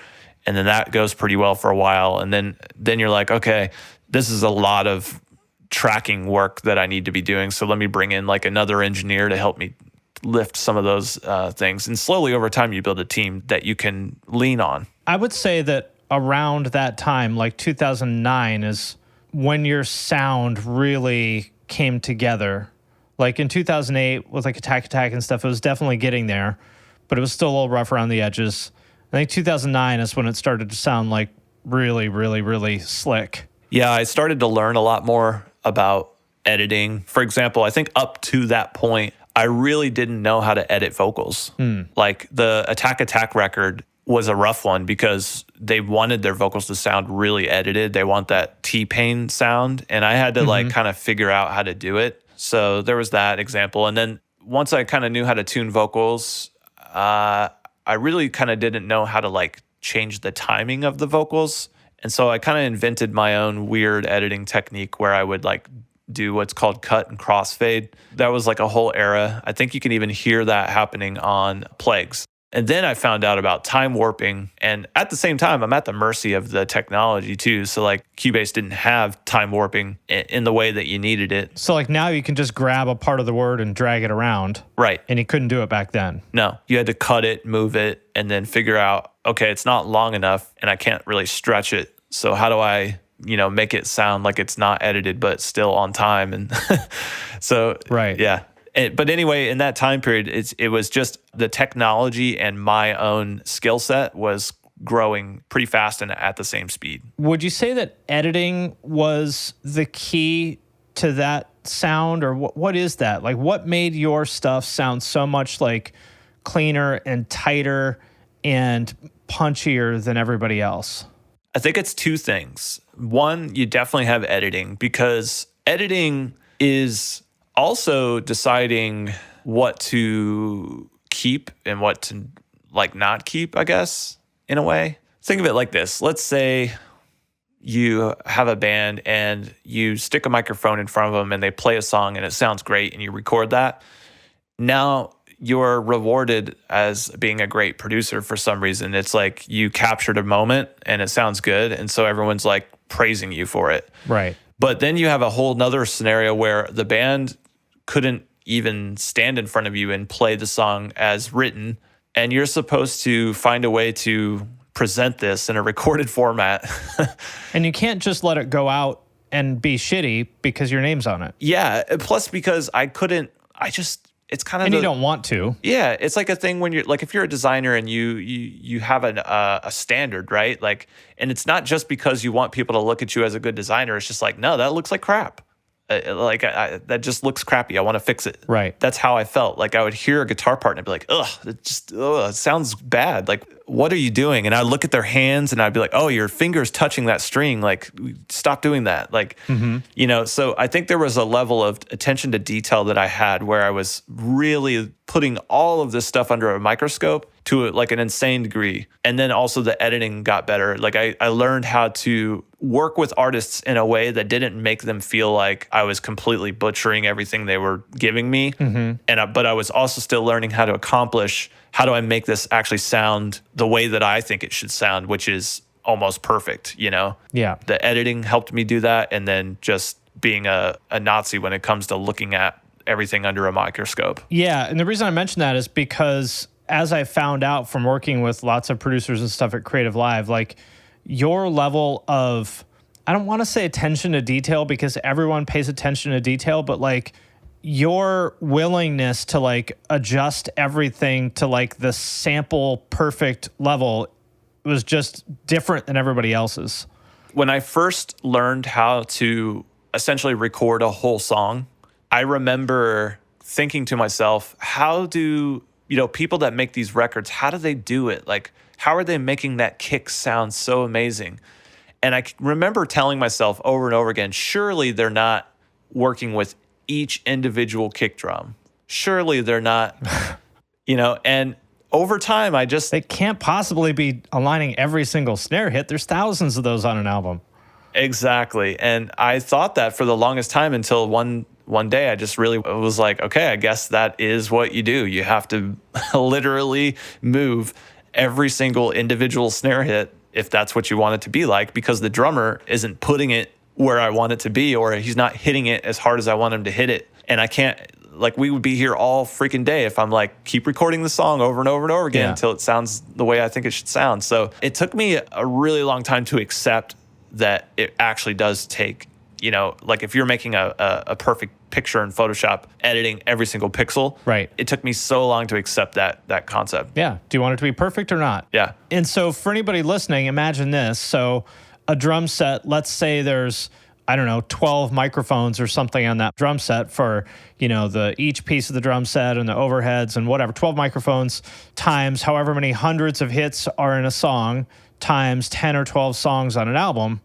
And then that goes pretty well for a while. And then you're like, okay, this is a lot of tracking work that I need to be doing. So let me bring in like another engineer to help me lift some of those things. And slowly over time, you build a team that you can lean on. I would say that around that time, like 2009, is when your sound really came together. Like in 2008 with like Attack and stuff, it was definitely getting there, but it was still a little rough around the edges. I think 2009 is when it started to sound like really, really, really slick. Yeah, I started to learn a lot more about editing. For example, I think up to that point, I really didn't know how to edit vocals. Like the Attack record was a rough one because they wanted their vocals to sound really edited. They want that T-Pain sound, and I had to like kind of figure out how to do it. So there was that example. And then once I kind of knew how to tune vocals, I really kind of didn't know how to like change the timing of the vocals. And so I kind of invented my own weird editing technique where I would like do what's called cut and crossfade. That was like a whole era. I think you can even hear that happening on Plagues. And then I found out about time warping. And at the same time, I'm at the mercy of the technology too. So like Cubase didn't have time warping in the way that you needed it. So like now you can just grab a part of the word and drag it around. Right. And you couldn't do it back then. No, you had to cut it, move it, and then figure out, okay, it's not long enough and I can't really stretch it. So how do I, make it sound like it's not edited, but still on time? And so, right. Yeah. But anyway, in that time period, it was just the technology and my own skill set was growing pretty fast and at the same speed. Would you say that editing was the key to that sound, or what is that? Like, what made your stuff sound so much like cleaner and tighter and punchier than everybody else? I think it's 2 things. One, you definitely have editing, because editing is also deciding what to keep and what to like not keep, I guess, in a way. Think of it like this. Let's say you have a band and you stick a microphone in front of them and they play a song and it sounds great and you record that. Now you're rewarded as being a great producer for some reason. It's like you captured a moment and it sounds good. And so everyone's like praising you for it. Right. But then you have a whole nother scenario where the band couldn't even stand in front of you and play the song as written, and you're supposed to find a way to present this in a recorded format. And you can't just let it go out and be shitty because your name's on it. Yeah. Plus, because it's kind of And you don't want to. Yeah, it's like a thing when you're like, if you're a designer and you have a standard, right? Like, and it's not just because you want people to look at you as a good designer. It's just like, no, that looks like crap. That just looks crappy. I want to fix it. Right. That's how I felt. Like, I would hear a guitar part and I'd be like, it sounds bad. Like, what are you doing? And I'd look at their hands and I'd be like, oh, your finger's touching that string. Like, stop doing that. Like, so I think there was a level of attention to detail that I had where I was really putting all of this stuff under a microscope to like an insane degree. And then also the editing got better. Like, I learned how to work with artists in a way that didn't make them feel like I was completely butchering everything they were giving me. But I was also still learning how to accomplish, how do I make this actually sound the way that I think it should sound, which is almost perfect, Yeah. The editing helped me do that. And then just being a Nazi when it comes to looking at everything under a microscope. Yeah. And the reason I mention that is because as I found out from working with lots of producers and stuff at Creative Live, like your level of, I don't want to say attention to detail because everyone pays attention to detail, but like your willingness to like adjust everything to like the sample perfect level was just different than everybody else's. When I first learned how to essentially record a whole song, I remember thinking to myself, how do, people that make these records, how do they do it? Like, how are they making that kick sound so amazing? And I remember telling myself over and over again, surely they're not working with each individual kick drum. Surely they're not, and over time, they can't possibly be aligning every single snare hit. There's thousands of those on an album. Exactly. And I thought that for the longest time until one day I just really was like, okay, I guess that is what you do. You have to literally move every single individual snare hit if that's what you want it to be like, because the drummer isn't putting it where I want it to be, or he's not hitting it as hard as I want him to hit it. And I can't, like, we would be here all freaking day if I'm like, keep recording the song over and over and over again until it sounds the way I think it should sound. So it took me a really long time to accept that it actually does take, like if you're making a perfect picture in Photoshop, editing every single pixel. Right. It took me so long to accept that concept. Yeah. Do you want it to be perfect or not? Yeah. And so for anybody listening, imagine this. So a drum set, let's say there's, 12 microphones or something on that drum set for, each piece of the drum set and the overheads and whatever, 12 microphones times however many hundreds of hits are in a song times 10 or 12 songs on an album.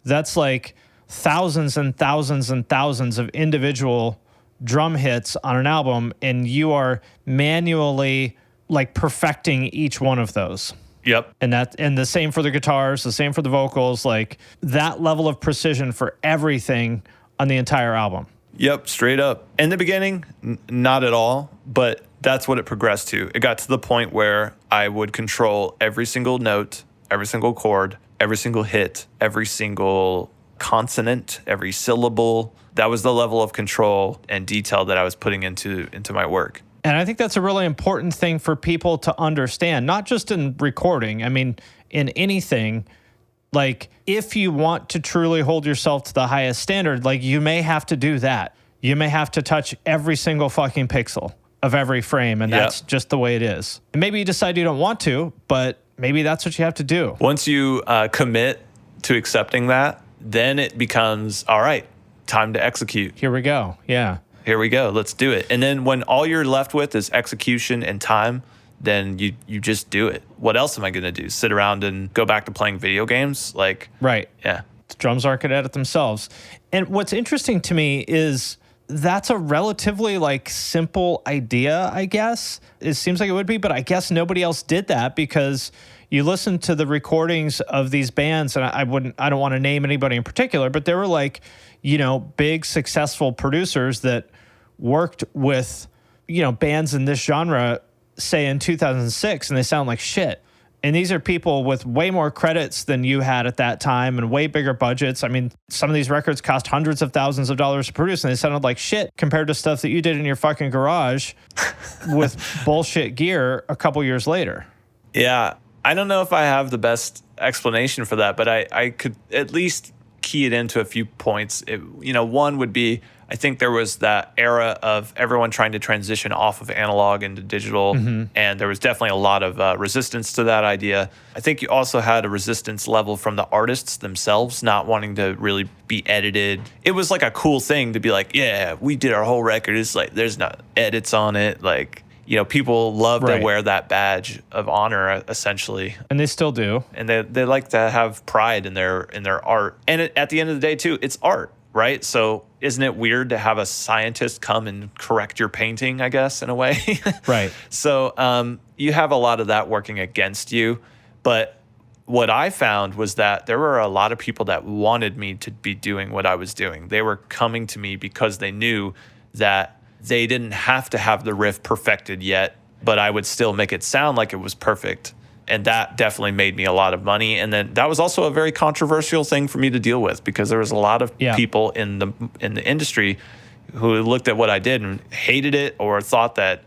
That's like thousands and thousands and thousands of individual drum hits on an album, and you are manually like perfecting each one of those. Yep. And the same for the guitars, the same for the vocals, like that level of precision for everything on the entire album. Yep, straight up. In the beginning, not at all, but that's what it progressed to. It got to the point where I would control every single note, every single chord, every single hit, every single consonant, every syllable. That was the level of control and detail that I was putting into my work. And I think that's a really important thing for people to understand, not just in recording. I mean, in anything, like if you want to truly hold yourself to the highest standard, like you may have to do that. You may have to touch every single fucking pixel of every frame, and that's just the way it is. And maybe you decide you don't want to, but maybe that's what you have to do. Once you commit to accepting that, then it becomes, all right, time to execute. Here we go. Yeah. Here we go. Let's do it. And then when all you're left with is execution and time, then you just do it. What else am I going to do? Sit around and go back to playing video games? Like, right. Yeah. The drums aren't going to edit themselves. And what's interesting to me is that's a relatively like simple idea, I guess. It seems like it would be, but I guess nobody else did that because you listen to the recordings of these bands, and I don't want to name anybody in particular, but they were like, big successful producers that worked with, bands in this genre, say in 2006, and they sound like shit. And these are people with way more credits than you had at that time and way bigger budgets. I mean, some of these records cost hundreds of thousands of dollars to produce, and they sounded like shit compared to stuff that you did in your fucking garage with bullshit gear a couple years later. Yeah. I don't know if I have the best explanation for that, but I could at least key it into a few points. One would be, I think there was that era of everyone trying to transition off of analog into digital, and there was definitely a lot of resistance to that idea. I think you also had a resistance level from the artists themselves not wanting to really be edited. It was like a cool thing to be like, yeah, we did our whole record. It's like there's not edits on it. Like, people love to wear that badge of honor, essentially. And they still do. And they like to have pride in their art. And at the end of the day, too, it's art, right? So isn't it weird to have a scientist come and correct your painting, I guess, in a way? Right. So you have a lot of that working against you. But what I found was that there were a lot of people that wanted me to be doing what I was doing. They were coming to me because they knew that they didn't have to have the riff perfected yet, but I would still make it sound like it was perfect. And that definitely made me a lot of money. And then that was also a very controversial thing for me to deal with, because there was a lot of people in the industry who looked at what I did and hated it or thought that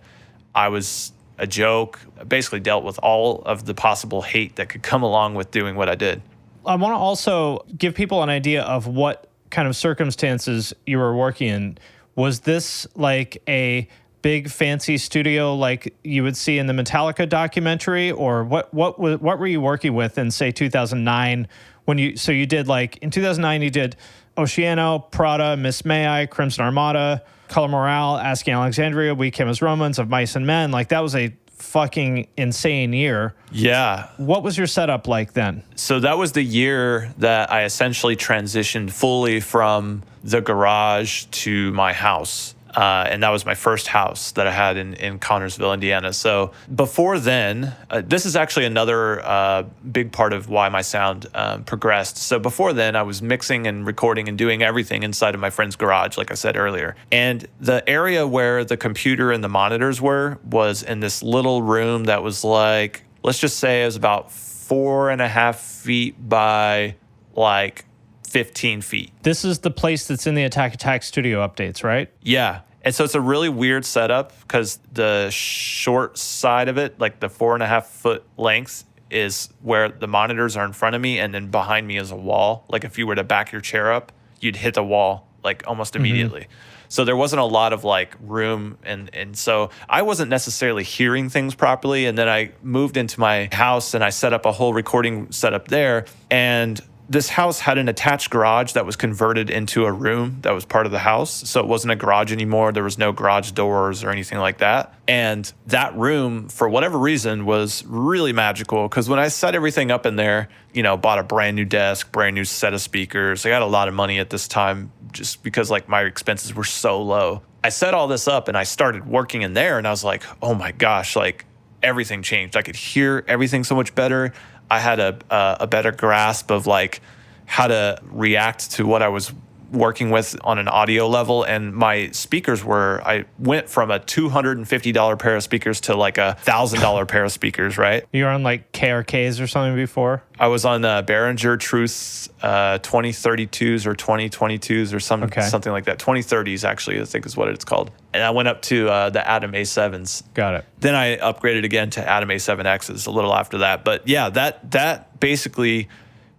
I was a joke. I basically dealt with all of the possible hate that could come along with doing what I did. I want to also give people an idea of what kind of circumstances you were working in. Was this like a big fancy studio like you would see in the Metallica documentary, or what were you working with in, say, 2009 when you did, like, in 2009 you did Oceano, Prada, Miss May I, Crimson Armada, Color Morale, Asking Alexandria, We Came as Romans, Of Mice and Men. Like, that was a fucking insane year. Yeah. What was your setup like then? So that was the year that I essentially transitioned fully from the garage to my house. And that was my first house that I had in Connersville, Indiana. So before then, this is actually another big part of why my sound progressed. So before then, I was mixing and recording and doing everything inside of my friend's garage, like I said earlier. And the area where the computer and the monitors was in this little room that was like, let's just say it was about 4.5 feet by like 15 feet. This is the place that's in the Attack studio updates, right? Yeah. And so it's a really weird setup because the short side of it, like the 4.5 foot length, is where the monitors are in front of me, and then behind me is a wall. Like if you were to back your chair up, you'd hit the wall like almost immediately. So there wasn't a lot of like room, and so I wasn't necessarily hearing things properly. And then I moved into my house and I set up a whole recording setup there, and this house had an attached garage that was converted into a room that was part of the house. So it wasn't a garage anymore. There was no garage doors or anything like that. And that room, for whatever reason, was really magical, because when I set everything up in there, bought a brand new desk, brand new set of speakers. I got a lot of money at this time just because like my expenses were so low. I set all this up and I started working in there, and I was like, oh my gosh, like everything changed. I could hear everything so much better. I had a better grasp of like how to react to what I was working with on an audio level. And my speakers I went from a $250 pair of speakers to like a $1,000 pair of speakers, right? You were on like KRKs or something before? I was on Behringer Truths 2032s or 2022s or something like that. 2030s, actually, I think is what it's called. And I went up to the Atom A7s. Got it. Then I upgraded again to Atom A7Xs a little after that. But yeah, that basically,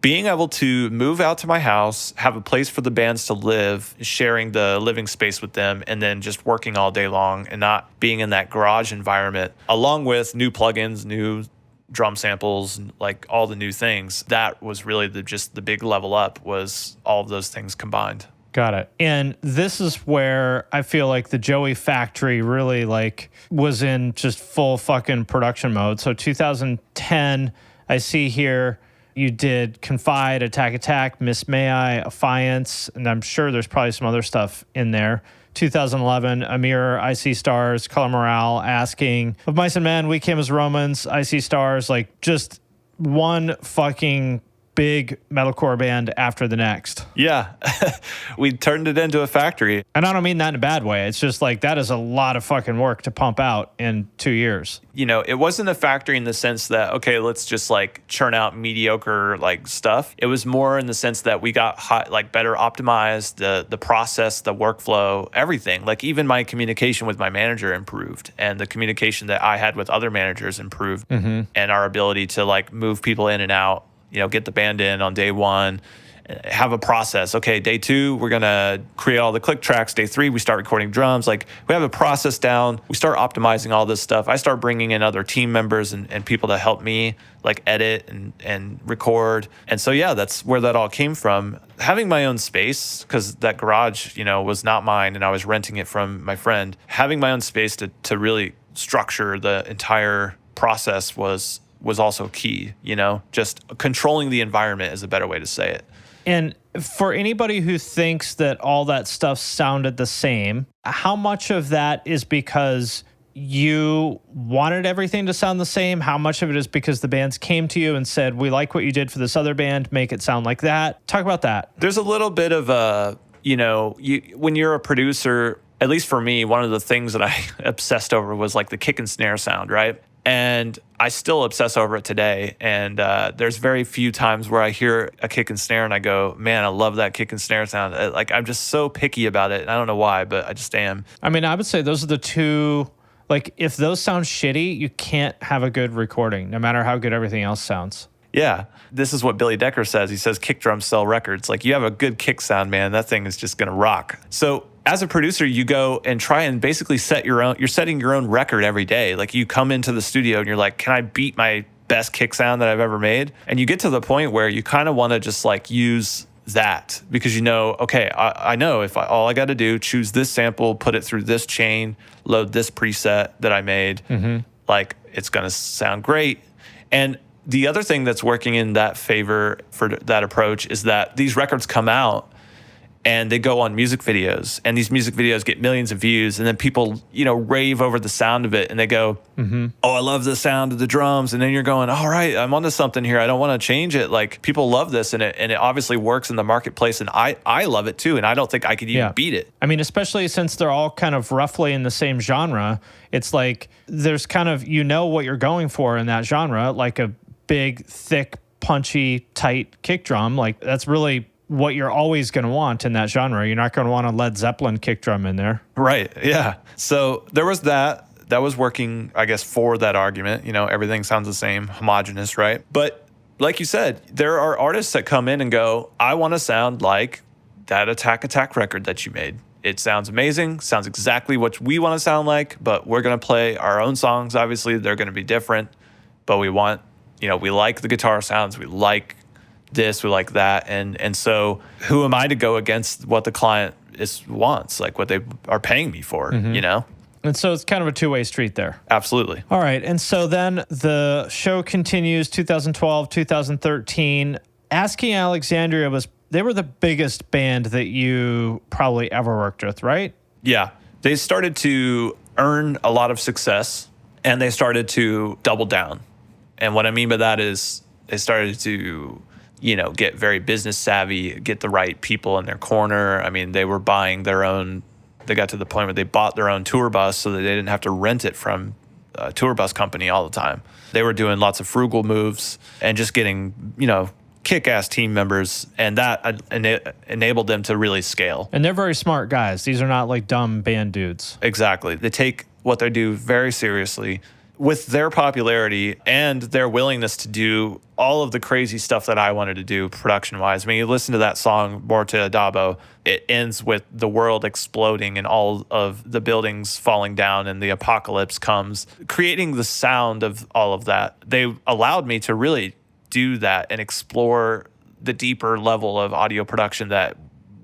being able to move out to my house, have a place for the bands to live, sharing the living space with them, and then just working all day long and not being in that garage environment, along with new plugins, new drum samples, like all the new things. That was really the big level up, was all of those things combined. Got it. And this is where I feel like the Joey factory really like was in just full fucking production mode. So 2010, I see here, you did Confide, Attack, Miss May I, Affiance, and I'm sure there's probably some other stuff in there. 2011, Amir, I See Stars, Color Morale, Asking, Of Mice and Men, We Came as Romans, I See Stars, like just one fucking big metalcore band after the next. Yeah. We turned it into a factory. And I don't mean that in a bad way. It's just like that is a lot of fucking work to pump out in 2 years. It wasn't a factory in the sense that, okay, let's just like churn out mediocre like stuff. It was more in the sense that we got better optimized, the process, the workflow, everything. Like even my communication with my manager improved, and the communication that I had with other managers improved, and our ability to like move people in and out, get the band in on day one have a process. Okay, day 2, we're going to create all the click tracks. Day 3, we start recording drums. Like, we have a process down. We start optimizing all this stuff. I start bringing in other team members and people to help me like edit and record. And so, yeah, that's where that all came from. Having my own space, because that garage, was not mine and I was renting it from my friend. Having my own space to really structure the entire process was also key, just controlling the environment is a better way to say it. And for anybody who thinks that all that stuff sounded the same, how much of that is because you wanted everything to sound the same? How much of it is because the bands came to you and said, we like what you did for this other band, make it sound like that? Talk about that. There's a little bit of when you're a producer, at least for me, one of the things that I obsessed over was like the kick and snare sound, right? And I still obsess over it today. And there's very few times where I hear a kick and snare and I go, man, I love that kick and snare sound. I'm just so picky about it. And I don't know why, but I just am. I mean, I would say those are the two, like, if those sound shitty, you can't have a good recording, no matter how good everything else sounds. Yeah. This is what Billy Decker says. He says, kick drums sell records. Like, you have a good kick sound, man, that thing is just going to rock. So as a producer, you go and try and basically you're setting your own record every day. Like, you come into the studio and you're like, can I beat my best kick sound that I've ever made? And you get to the point where you kind of want to just like use that because okay, I know if all I got to do, choose this sample, put it through this chain, load this preset that I made, like, it's going to sound great. And the other thing that's working in that favor for that approach is that these records come out and they go on music videos, and these music videos get millions of views, and then people, rave over the sound of it, and they go, oh, I love the sound of the drums, and then you're going, all right, I'm onto something here. I don't want to change it. Like, people love this, and it obviously works in the marketplace, and I love it too, and I don't think I could even beat it. I mean, especially since they're all kind of roughly in the same genre, it's like there's kind of, what you're going for in that genre, like a big, thick, punchy, tight kick drum. Like, that's really what you're always going to want in that genre. You're not going to want a Led Zeppelin kick drum in there. Right. Yeah. So there was that was working, I guess, for that argument. Everything sounds the same, homogenous, right? But like you said, there are artists that come in and go, I want to sound like that Attack record that you made. It sounds amazing, sounds exactly what we want to sound like, but we're going to play our own songs. Obviously, they're going to be different, but we want, we like the guitar sounds, we like this, we like that, and so who am I to go against what the client wants, like what they are paying me for, And so it's kind of a two-way street there. Absolutely. All right, and so then the show continues, 2012, 2013. Asking Alexandria they were the biggest band that you probably ever worked with, right? Yeah, they started to earn a lot of success, and they started to double down. And what I mean by that is they started to get very business savvy, get the right people in their corner. I mean, they were buying their own, they got to the point where they bought their own tour bus so that they didn't have to rent it from a tour bus company all the time. They were doing lots of frugal moves and just getting, kick-ass team members, and that enabled them to really scale. And they're very smart guys. These are not like dumb band dudes. Exactly. They take what they do very seriously. With their popularity and their willingness to do all of the crazy stuff that I wanted to do production-wise. I mean, you listen to that song, Morte Adabo, it ends with the world exploding and all of the buildings falling down and the apocalypse comes. Creating the sound of all of that, they allowed me to really do that and explore the deeper level of audio production that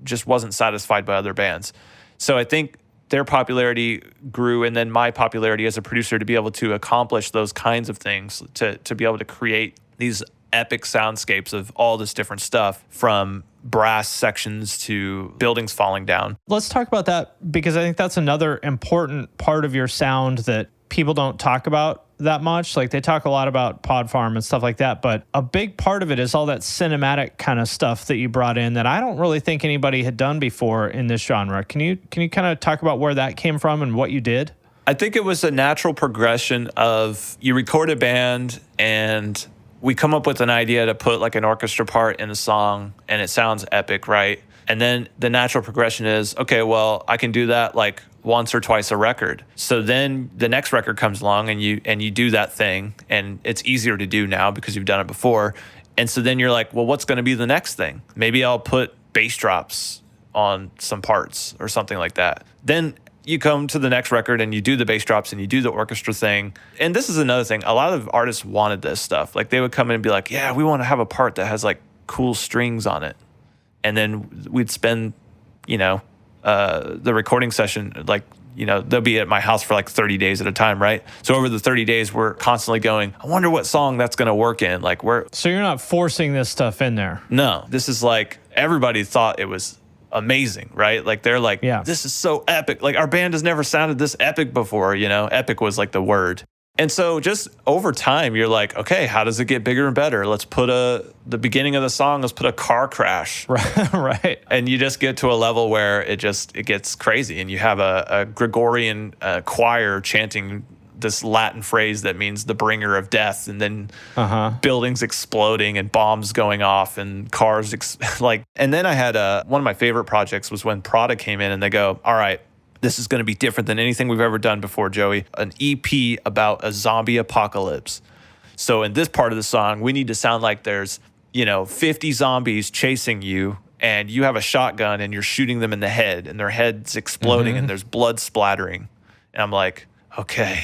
just wasn't satisfied by other bands. So I think their popularity grew, and then my popularity as a producer to be able to accomplish those kinds of things, to be able to create these epic soundscapes of all this different stuff, from brass sections to buildings falling down. Let's talk about that, because I think that's another important part of your sound that people don't talk about that much. Like, they talk a lot about Pod Farm and stuff like that, but a big part of it is all that cinematic kind of stuff that you brought in that I don't really think anybody had done before in this genre. Can you kind of talk about where that came from and what you did? I think it was a natural progression of, you record a band and we come up with an idea to put like an orchestra part in a song and it sounds epic, right? And then the natural progression is, okay, well, I can do that like once or twice a record. So then the next record comes along and you do that thing, and it's easier to do now because you've done it before. And so then you're like, well, what's going to be the next thing? Maybe I'll put bass drops on some parts or something like that. Then you come to the next record and you do the bass drops and you do the orchestra thing. And this is another thing. A lot of artists wanted this stuff. Like they would come in and be like, yeah, we want to have a part that has like cool strings on it. And then we'd spend, the recording session, like, they'll be at my house for like 30 days at a time, right? So over the 30 days, we're constantly going, I wonder what song that's going to work in. Like So you're not forcing this stuff in there? No, this is like, everybody thought it was amazing, right? Like they're like, this is so epic. Like our band has never sounded this epic before, epic was like the word. And so just over time, you're like, okay, how does it get bigger and better? Let's put the beginning of the song, let's put a car crash. Right. And you just get to a level where it gets crazy. And you have a Gregorian choir chanting this Latin phrase that means the bringer of death. And then buildings exploding and bombs going off and cars. And then I had one of my favorite projects was when Prada came in and they go, all right, this is going to be different than anything we've ever done before, Joey. An EP about a zombie apocalypse. So in this part of the song, we need to sound like there's, 50 zombies chasing you and you have a shotgun and you're shooting them in the head and their head's exploding and there's blood splattering. And I'm like, okay,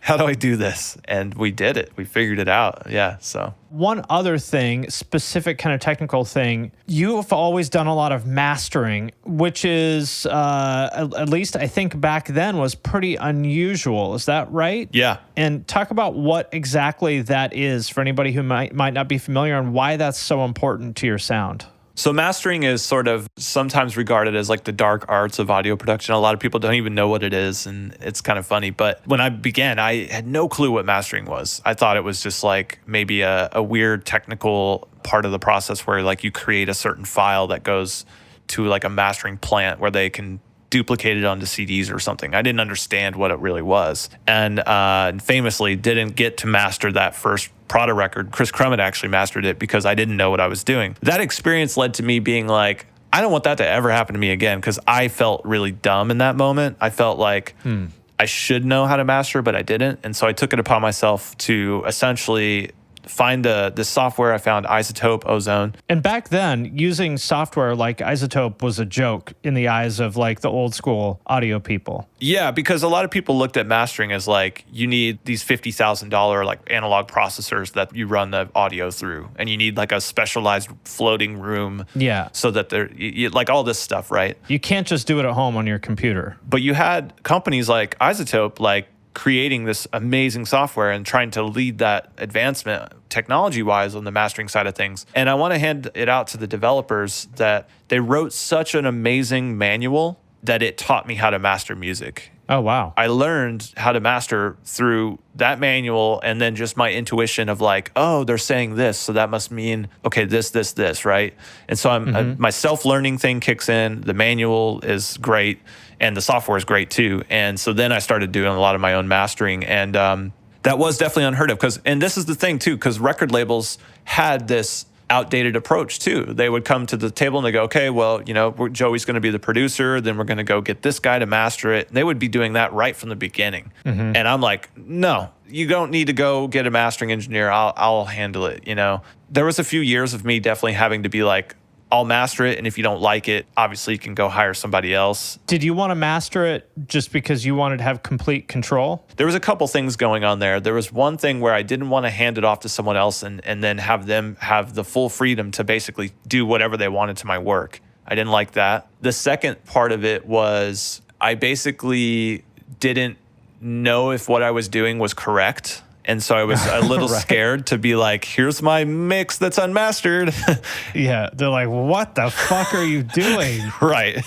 how do I do this? And we did it. We figured it out. Yeah. So one other thing, specific kind of technical thing, you have always done a lot of mastering, which is, at least I think back then was pretty unusual. Is that right? Yeah. And talk about what exactly that is for anybody who might not be familiar and why that's so important to your sound. So mastering is sort of sometimes regarded as like the dark arts of audio production. A lot of people don't even know what it is, and it's kind of funny. But when I began, I had no clue what mastering was. I thought it was just like maybe a weird technical part of the process where like you create a certain file that goes to like a mastering plant where they can duplicate it onto CDs or something. I didn't understand what it really was. And famously didn't get to master that first Prada record. Chris Crummett actually mastered it because I didn't know what I was doing. That experience led to me being like, I don't want that to ever happen to me again, because I felt really dumb in that moment. I felt like I should know how to master, but I didn't. And so I took it upon myself to essentially find this software. I found Isotope Ozone. And back then, using software like Isotope was a joke in the eyes of like the old school audio people. Yeah, because a lot of people looked at mastering as like, you need these $50,000 like analog processors that you run the audio through, and you need like a specialized floating room. Yeah. So that like all this stuff, right? You can't just do it at home on your computer. But you had companies like Isotope, like creating this amazing software and trying to lead that advancement technology-wise on the mastering side of things. And I want to hand it out to the developers that they wrote such an amazing manual that it taught me how to master music. Oh, wow. I learned how to master through that manual, and then just my intuition of like, oh, they're saying this, so that must mean, okay, this, right? And so my self-learning thing kicks in. The manual is great, and the software is great too. And so then I started doing a lot of my own mastering, and that was definitely unheard of. And this is the thing too, because record labels had this outdated approach too. They would come to the table and they go, okay, well, Joey's going to be the producer, then we're going to go get this guy to master it. And they would be doing that right from the beginning. And I'm like, no, you don't need to go get a mastering engineer. I'll handle it. There was a few years of me definitely having to be like, I'll master it, and if you don't like it, obviously you can go hire somebody else. Did you want to master it just because you wanted to have complete control? There was a couple things going on there. There was one thing where I didn't want to hand it off to someone else and then have them have the full freedom to basically do whatever they wanted to my work. I didn't like that. The second part of it was I basically didn't know if what I was doing was correct. And so I was a little scared to be like, here's my mix that's unmastered. Yeah. They're like, what the fuck are you doing? Right.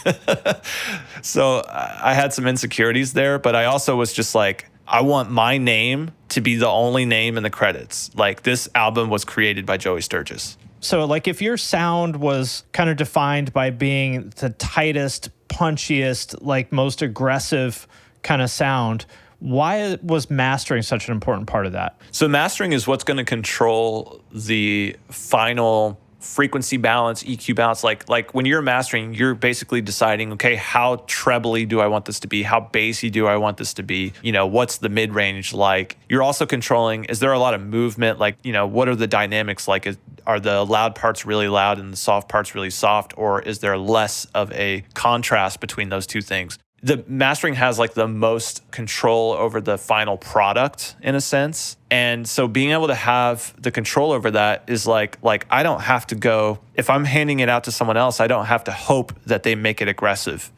So I had some insecurities there, but I also was just like, I want my name to be the only name in the credits. Like, this album was created by Joey Sturgis. So like if your sound was kind of defined by being the tightest, punchiest, like most aggressive kind of sound, why was mastering such an important part of that? So mastering is what's going to control the final frequency balance, EQ balance. Like when you're mastering, you're basically deciding, okay, how trebly do I want this to be? How bassy do I want this to be? What's the mid range like? You're also controlling, is there a lot of movement? Like, what are the dynamics like? Are the loud parts really loud and the soft parts really soft? Or is there less of a contrast between those two things? The mastering has like the most control over the final product in a sense. And so being able to have the control over that is like I don't have to go, if I'm handing it out to someone else, I don't have to hope that they make it aggressive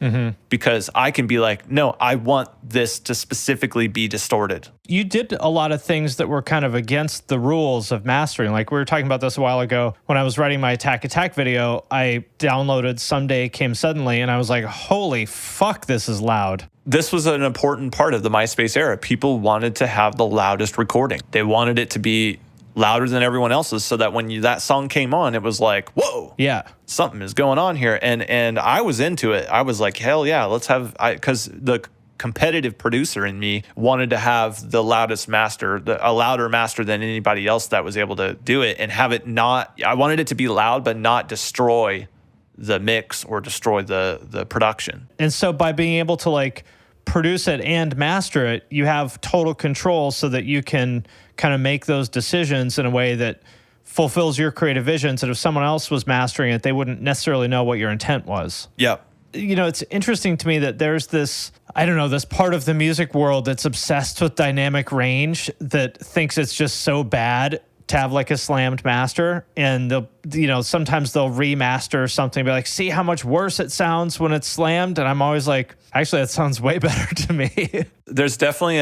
because I can be like, no, I want this to specifically be distorted. You did a lot of things that were kind of against the rules of mastering. Like we were talking about this a while ago when I was writing my Attack video, I downloaded Someday Came Suddenly and I was like, holy fuck, this is loud. This was an important part of the MySpace era. People wanted to have the loudest recording. They wanted it to be louder than everyone else's so that when that song came on, it was like, whoa, yeah, something is going on here. And I was into it. I was like, hell yeah, let's have, because the competitive producer in me wanted to have the loudest master, a louder master than anybody else that was able to do it and have it not, I wanted it to be loud, but not destroy the mix or destroy the production. And so by being able to like produce it and master it, you have total control so that you can kind of make those decisions in a way that fulfills your creative visions. And if someone else was mastering it, they wouldn't necessarily know what your intent was. Yep. It's interesting to me that there's this, I don't know, this part of the music world that's obsessed with dynamic range that thinks it's just so bad to have like a slammed master, and they'll, sometimes they'll remaster something and be like, see how much worse it sounds when it's slammed. And I'm always like, actually, that sounds way better to me. There's definitely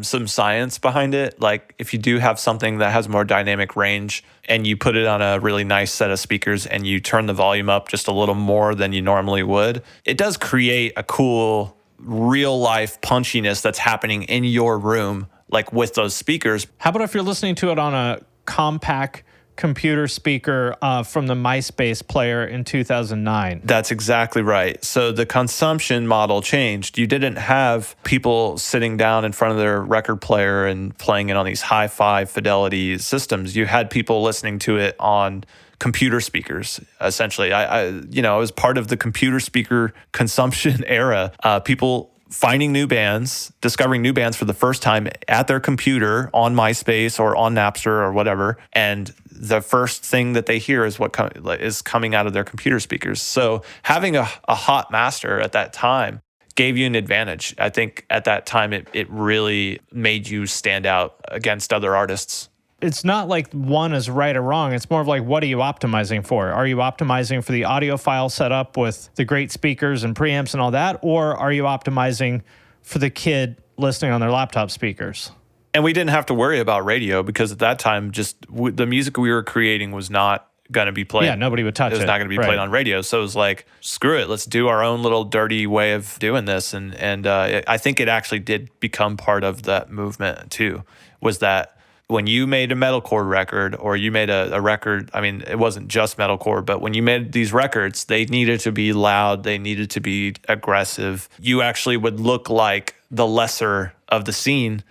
some science behind it. Like if you do have something that has more dynamic range and you put it on a really nice set of speakers and you turn the volume up just a little more than you normally would, it does create a cool real life punchiness that's happening in your room, like with those speakers. How about if you're listening to it on a compact computer speaker from the MySpace player in 2009? That's exactly right. So the consumption model changed. You didn't have people sitting down in front of their record player and playing it on these hi-fi fidelity systems. You had people listening to it on computer speakers, essentially. I was part of the computer speaker consumption era. People finding new bands, discovering new bands for the first time at their computer on MySpace or on Napster or whatever. And the first thing that they hear is what is coming out of their computer speakers. So having a hot master at that time gave you an advantage. I think at that time, it really made you stand out against other artists. It's not like one is right or wrong. It's more of like, what are you optimizing for? Are you optimizing for the audiophile setup with the great speakers and preamps and all that? Or are you optimizing for the kid listening on their laptop speakers? And we didn't have to worry about radio because at that time, the music we were creating was not going to be played. Yeah, nobody would touch it. It was not going to be played on radio. So it was like, screw it. Let's do our own little dirty way of doing this. And I think it actually did become part of that movement too, was that when you made a metalcore record or you made a record, I mean, it wasn't just metalcore, but when you made these records, they needed to be loud. They needed to be aggressive. You actually would look like the lesser of the scene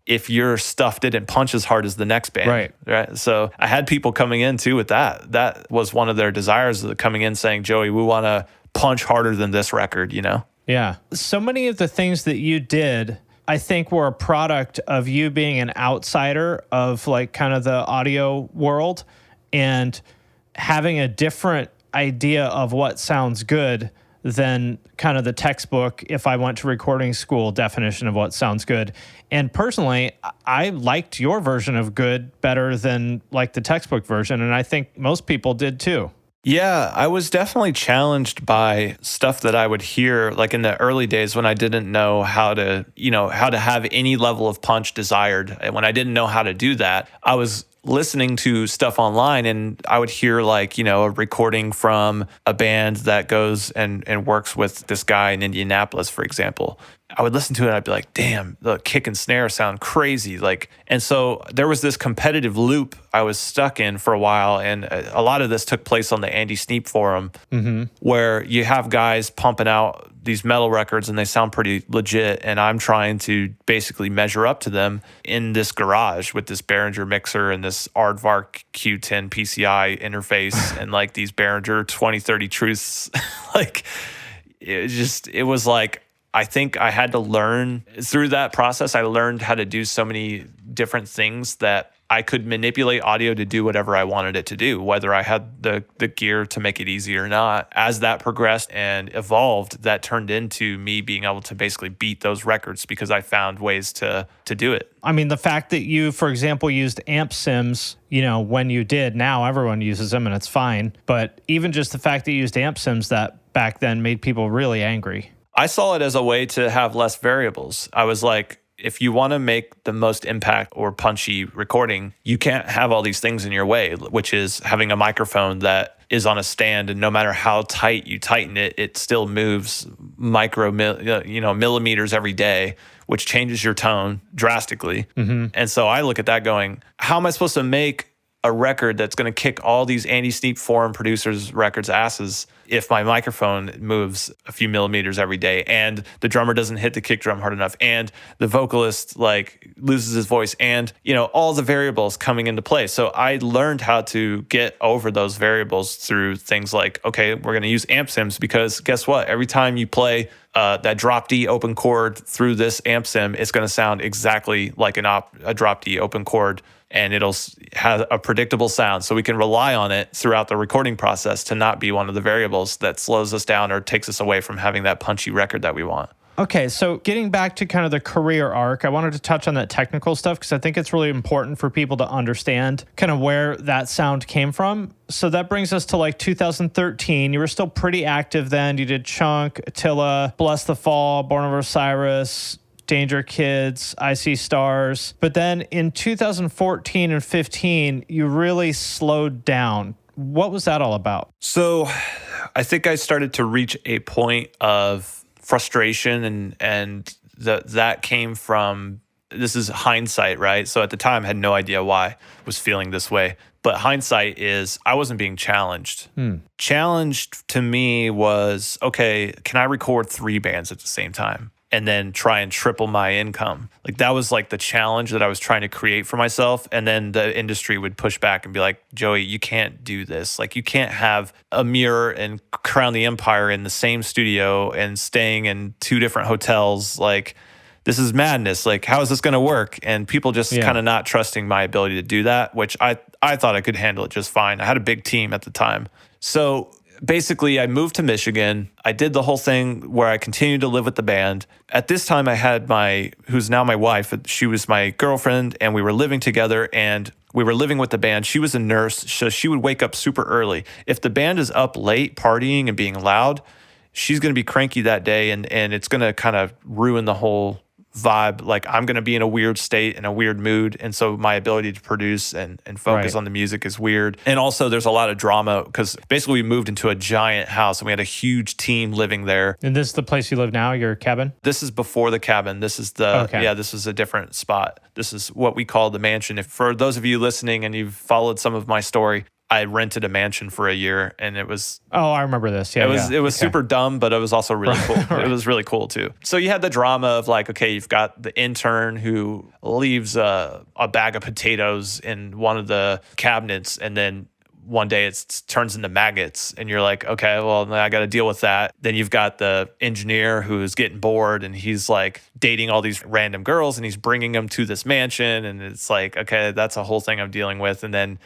if your stuff didn't punch as hard as the next band. Right. So I had people coming in too with that. That was one of their desires, coming in saying, Joey, we want to punch harder than this record, Yeah. So many of the things that you did, I think, were a product of you being an outsider of like kind of the audio world and having a different idea of what sounds good than kind of the textbook, if I went to recording school, definition of what sounds good. And personally, I liked your version of good better than like the textbook version. And I think most people did too. Yeah, I was definitely challenged by stuff that I would hear like in the early days when I didn't know how to have any level of punch desired. And when I didn't know how to do that, I was listening to stuff online and I would hear like, a recording from a band that goes and works with this guy in Indianapolis, for example. I would listen to it and I'd be like, damn, the kick and snare sound crazy. Like, and so there was this competitive loop I was stuck in for a while. And a lot of this took place on the Andy Sneap forum, where you have guys pumping out these metal records and they sound pretty legit. And I'm trying to basically measure up to them in this garage with this Behringer mixer and this Aardvark Q10 PCI interface and like these Behringer 2030 Truths. Like, it was like, I think I had to learn through that process. I learned how to do so many different things that I could manipulate audio to do whatever I wanted it to do, whether I had the gear to make it easy or not. As that progressed and evolved, that turned into me being able to basically beat those records because I found ways to do it. I mean, the fact that you, for example, used amp sims, when you did, now everyone uses them and it's fine. But even just the fact that you used amp sims that back then made people really angry. I saw it as a way to have less variables. I was like, if you want to make the most impact or punchy recording, you can't have all these things in your way, which is having a microphone that is on a stand, and no matter how tight you tighten it, it still moves millimeters every day, which changes your tone drastically. And so I look at that going, how am I supposed to make a record that's going to kick all these Andy Sneap forum producers' records' asses if my microphone moves a few millimeters every day and the drummer doesn't hit the kick drum hard enough and the vocalist like loses his voice and all the variables coming into play. So I learned how to get over those variables through things like, okay, we're going to use amp sims because guess what? Every time you play that drop D open chord through this amp sim, it's going to sound exactly like a drop D open chord, and it'll have a predictable sound. So we can rely on it throughout the recording process to not be one of the variables that slows us down or takes us away from having that punchy record that we want. Okay, so getting back to kind of the career arc, I wanted to touch on that technical stuff because I think it's really important for people to understand kind of where that sound came from. So that brings us to like 2013. You were still pretty active then. You did Chunk, Attila, Bless the Fall, Born of Osiris, Danger Kids, I See Stars. But then in 2014 and 15, you really slowed down. What was that all about? So I think I started to reach a point of frustration and that came from, this is hindsight, right? So at the time I had no idea why I was feeling this way. But hindsight is I wasn't being challenged. Challenged to me was, okay, can I record 3 bands at the same time? And then try and triple my income. Like that was like the challenge that I was trying to create for myself. And then the industry would push back and be like, Joey, you can't do this. Like you can't have Amir and Crown the Empire in the same studio and staying in 2 different hotels. Like this is madness. Like how is this going to work? And people just kind of not trusting my ability to do that, which I thought I could handle it just fine. I had a big team at the time. So basically, I moved to Michigan. I did the whole thing where I continued to live with the band. At this time, I had who's now my wife. She was my girlfriend, and we were living together, and we were living with the band. She was a nurse, so she would wake up super early. If the band is up late, partying and being loud, she's going to be cranky that day, and it's going to kind of ruin the whole vibe. Like I'm going to be in a weird state and a weird mood. And so my ability to produce and focus on the music is weird. And also there's a lot of drama because basically we moved into a giant house and we had a huge team living there. And this is the place you live now, your cabin? This is before the cabin. This is this is a different spot. This is what we call the mansion. If for those of you listening and you've followed some of my story, I rented a mansion for a year and it was... Oh, I remember this. Yeah, it was super dumb, but it was also really cool. It was really cool too. So you had the drama of like, okay, you've got the intern who leaves a bag of potatoes in one of the cabinets and then one day it turns into maggots and you're like, okay, well, I got to deal with that. Then you've got the engineer who's getting bored and he's like dating all these random girls and he's bringing them to this mansion. And it's like, okay, that's a whole thing I'm dealing with. And then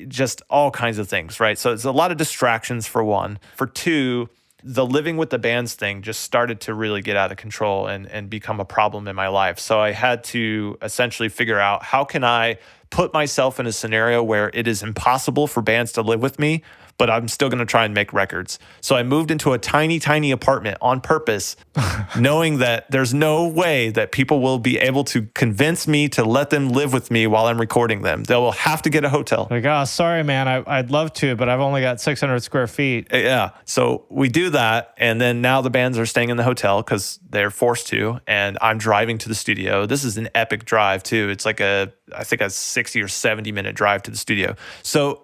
just all kinds of things, right? So it's a lot of distractions for one. For two, the living with the bands thing just started to really get out of control and become a problem in my life. So I had to essentially figure out how can I put myself in a scenario where it is impossible for bands to live with me, but I'm still going to try and make records. So I moved into a tiny, tiny apartment on purpose, knowing that there's no way that people will be able to convince me to let them live with me while I'm recording them. They will have to get a hotel. Like, oh, sorry, man. I'd love to, but I've only got 600 square feet. Yeah. So we do that. And then now the bands are staying in the hotel because they're forced to. And I'm driving to the studio. This is an epic drive, too. It's like I think a 60 or 70 minute drive to the studio. So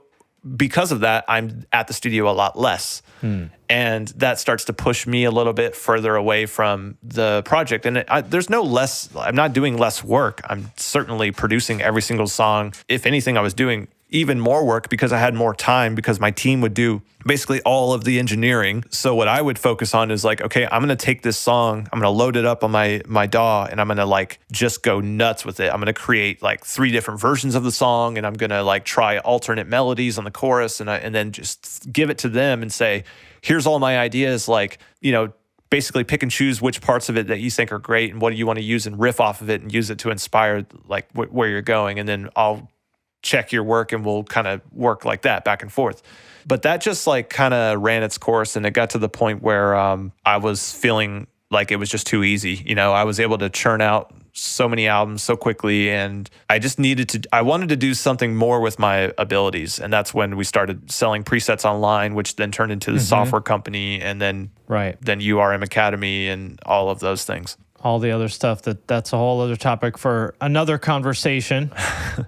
because of that, I'm at the studio a lot less. And that starts to push me a little bit further away from the project. And there's no less, I'm not doing less work. I'm certainly producing every single song. If anything, I was doing even more work because I had more time, because my team would do basically all of the engineering. So what I would focus on is like, okay, I'm going to take this song, I'm going to load it up on my DAW, and I'm going to like just go nuts with it. I'm going to create like 3 different versions of the song, and I'm going to like try alternate melodies on the chorus, and then just give it to them and say, here's all my ideas, like, you know, basically pick and choose which parts of it that you think are great and what do you want to use, and riff off of it and use it to inspire like where you're going. And then I'll check your work and we'll kind of work like that back and forth. But that just like kind of ran its course, and it got to the point where I was feeling like it was just too easy. You know, I was able to churn out so many albums so quickly, and I wanted to do something more with my abilities. And that's when we started selling presets online, which then turned into the software company, and then URM Academy and all of those things. All the other stuff, that's a whole other topic for another conversation.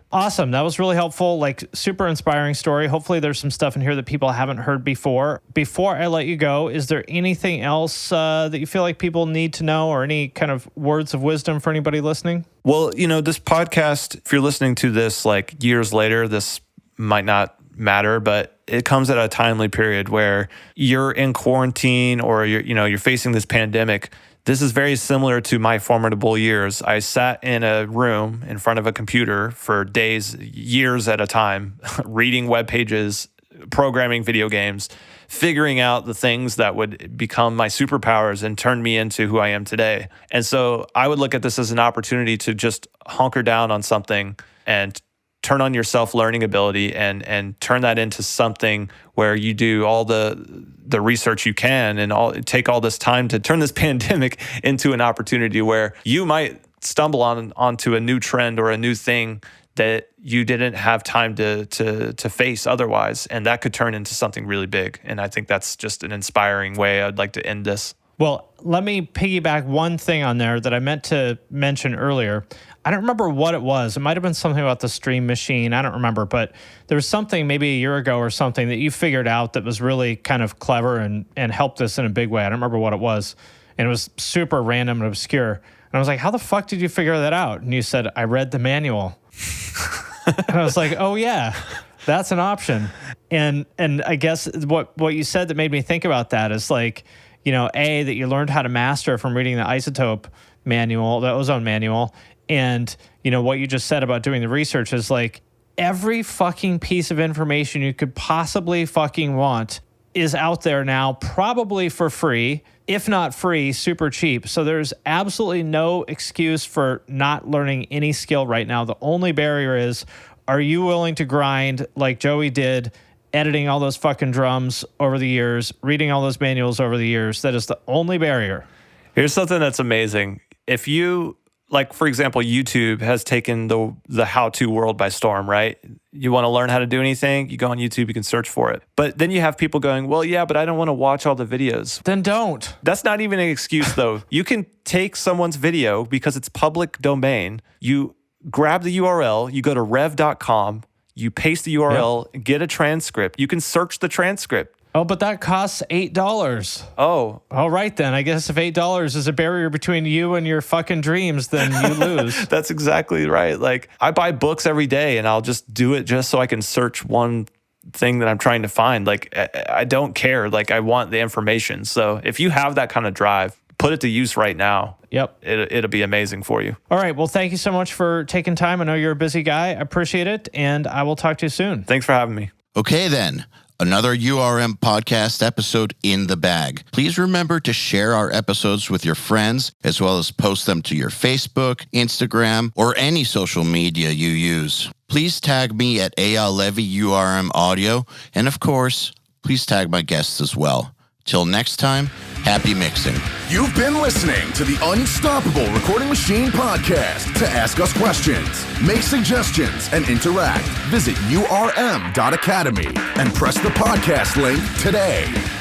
Awesome. That was really helpful. Like, super inspiring story. Hopefully there's some stuff in here that people haven't heard before. Before I let you go, is there anything else that you feel like people need to know, or any kind of words of wisdom for anybody listening? Well, you know, this podcast, if you're listening to this like years later, this might not matter, but it comes at a timely period where you're in quarantine, or you're facing this pandemic. This is very similar to my formidable years. I sat in a room in front of a computer for days, years at a time, reading web pages, programming video games, figuring out the things that would become my superpowers and turn me into who I am today. And so I would look at this as an opportunity to just hunker down on something and turn on your self-learning ability and turn that into something where you do all the research you can, and take all this time to turn this pandemic into an opportunity where you might stumble onto a new trend or a new thing that you didn't have time to face otherwise, and that could turn into something really big. And I think that's just an inspiring way I'd like to end this. Well, let me piggyback one thing on there that I meant to mention earlier. I don't remember what it was. It might have been something about the Stream Machine. I don't remember, but there was something maybe a year ago or something that you figured out that was really kind of clever and helped us in a big way. I don't remember what it was. And it was super random and obscure. And I was like, how the fuck did you figure that out? And you said, I read the manual. And I was like, oh yeah, that's an option. And I guess what you said that made me think about that is like, you know, that you learned how to master from reading the isotope manual, the ozone manual. And, you know, what you just said about doing the research is like, every fucking piece of information you could possibly fucking want is out there now, probably for free, if not free, super cheap. So there's absolutely no excuse for not learning any skill right now. The only barrier is, are you willing to grind like Joey did, editing all those fucking drums over the years, reading all those manuals over the years? That is the only barrier. Here's something that's amazing. If you, like, for example, YouTube has taken the how-to world by storm, right? You want to learn how to do anything, you go on YouTube, you can search for it. But then you have people going, well, yeah, but I don't want to watch all the videos. Then don't. That's not even an excuse, though. You can take someone's video because it's public domain. You grab the URL, you go to rev.com, you paste the URL, get a transcript. You can search the transcript. Oh, but that costs $8. Oh. All right, then. I guess if $8 is a barrier between you and your fucking dreams, then you lose. That's exactly right. Like, I buy books every day, and I'll just do it just so I can search one thing that I'm trying to find. Like, I don't care. Like, I want the information. So if you have that kind of drive, put it to use right now. Yep. It'll be amazing for you. All right. Well, thank you so much for taking time. I know you're a busy guy. I appreciate it, and I will talk to you soon. Thanks for having me. Okay, then. Another URM podcast episode in the bag. Please remember to share our episodes with your friends, as well as post them to your Facebook, Instagram, or any social media you use. Please tag me at Levy URM Audio, and of course, please tag my guests as well. Till next time, happy mixing. You've been listening to the Unstoppable Recording Machine Podcast. To ask us questions, make suggestions, and interact, visit urm.academy and press the podcast link today.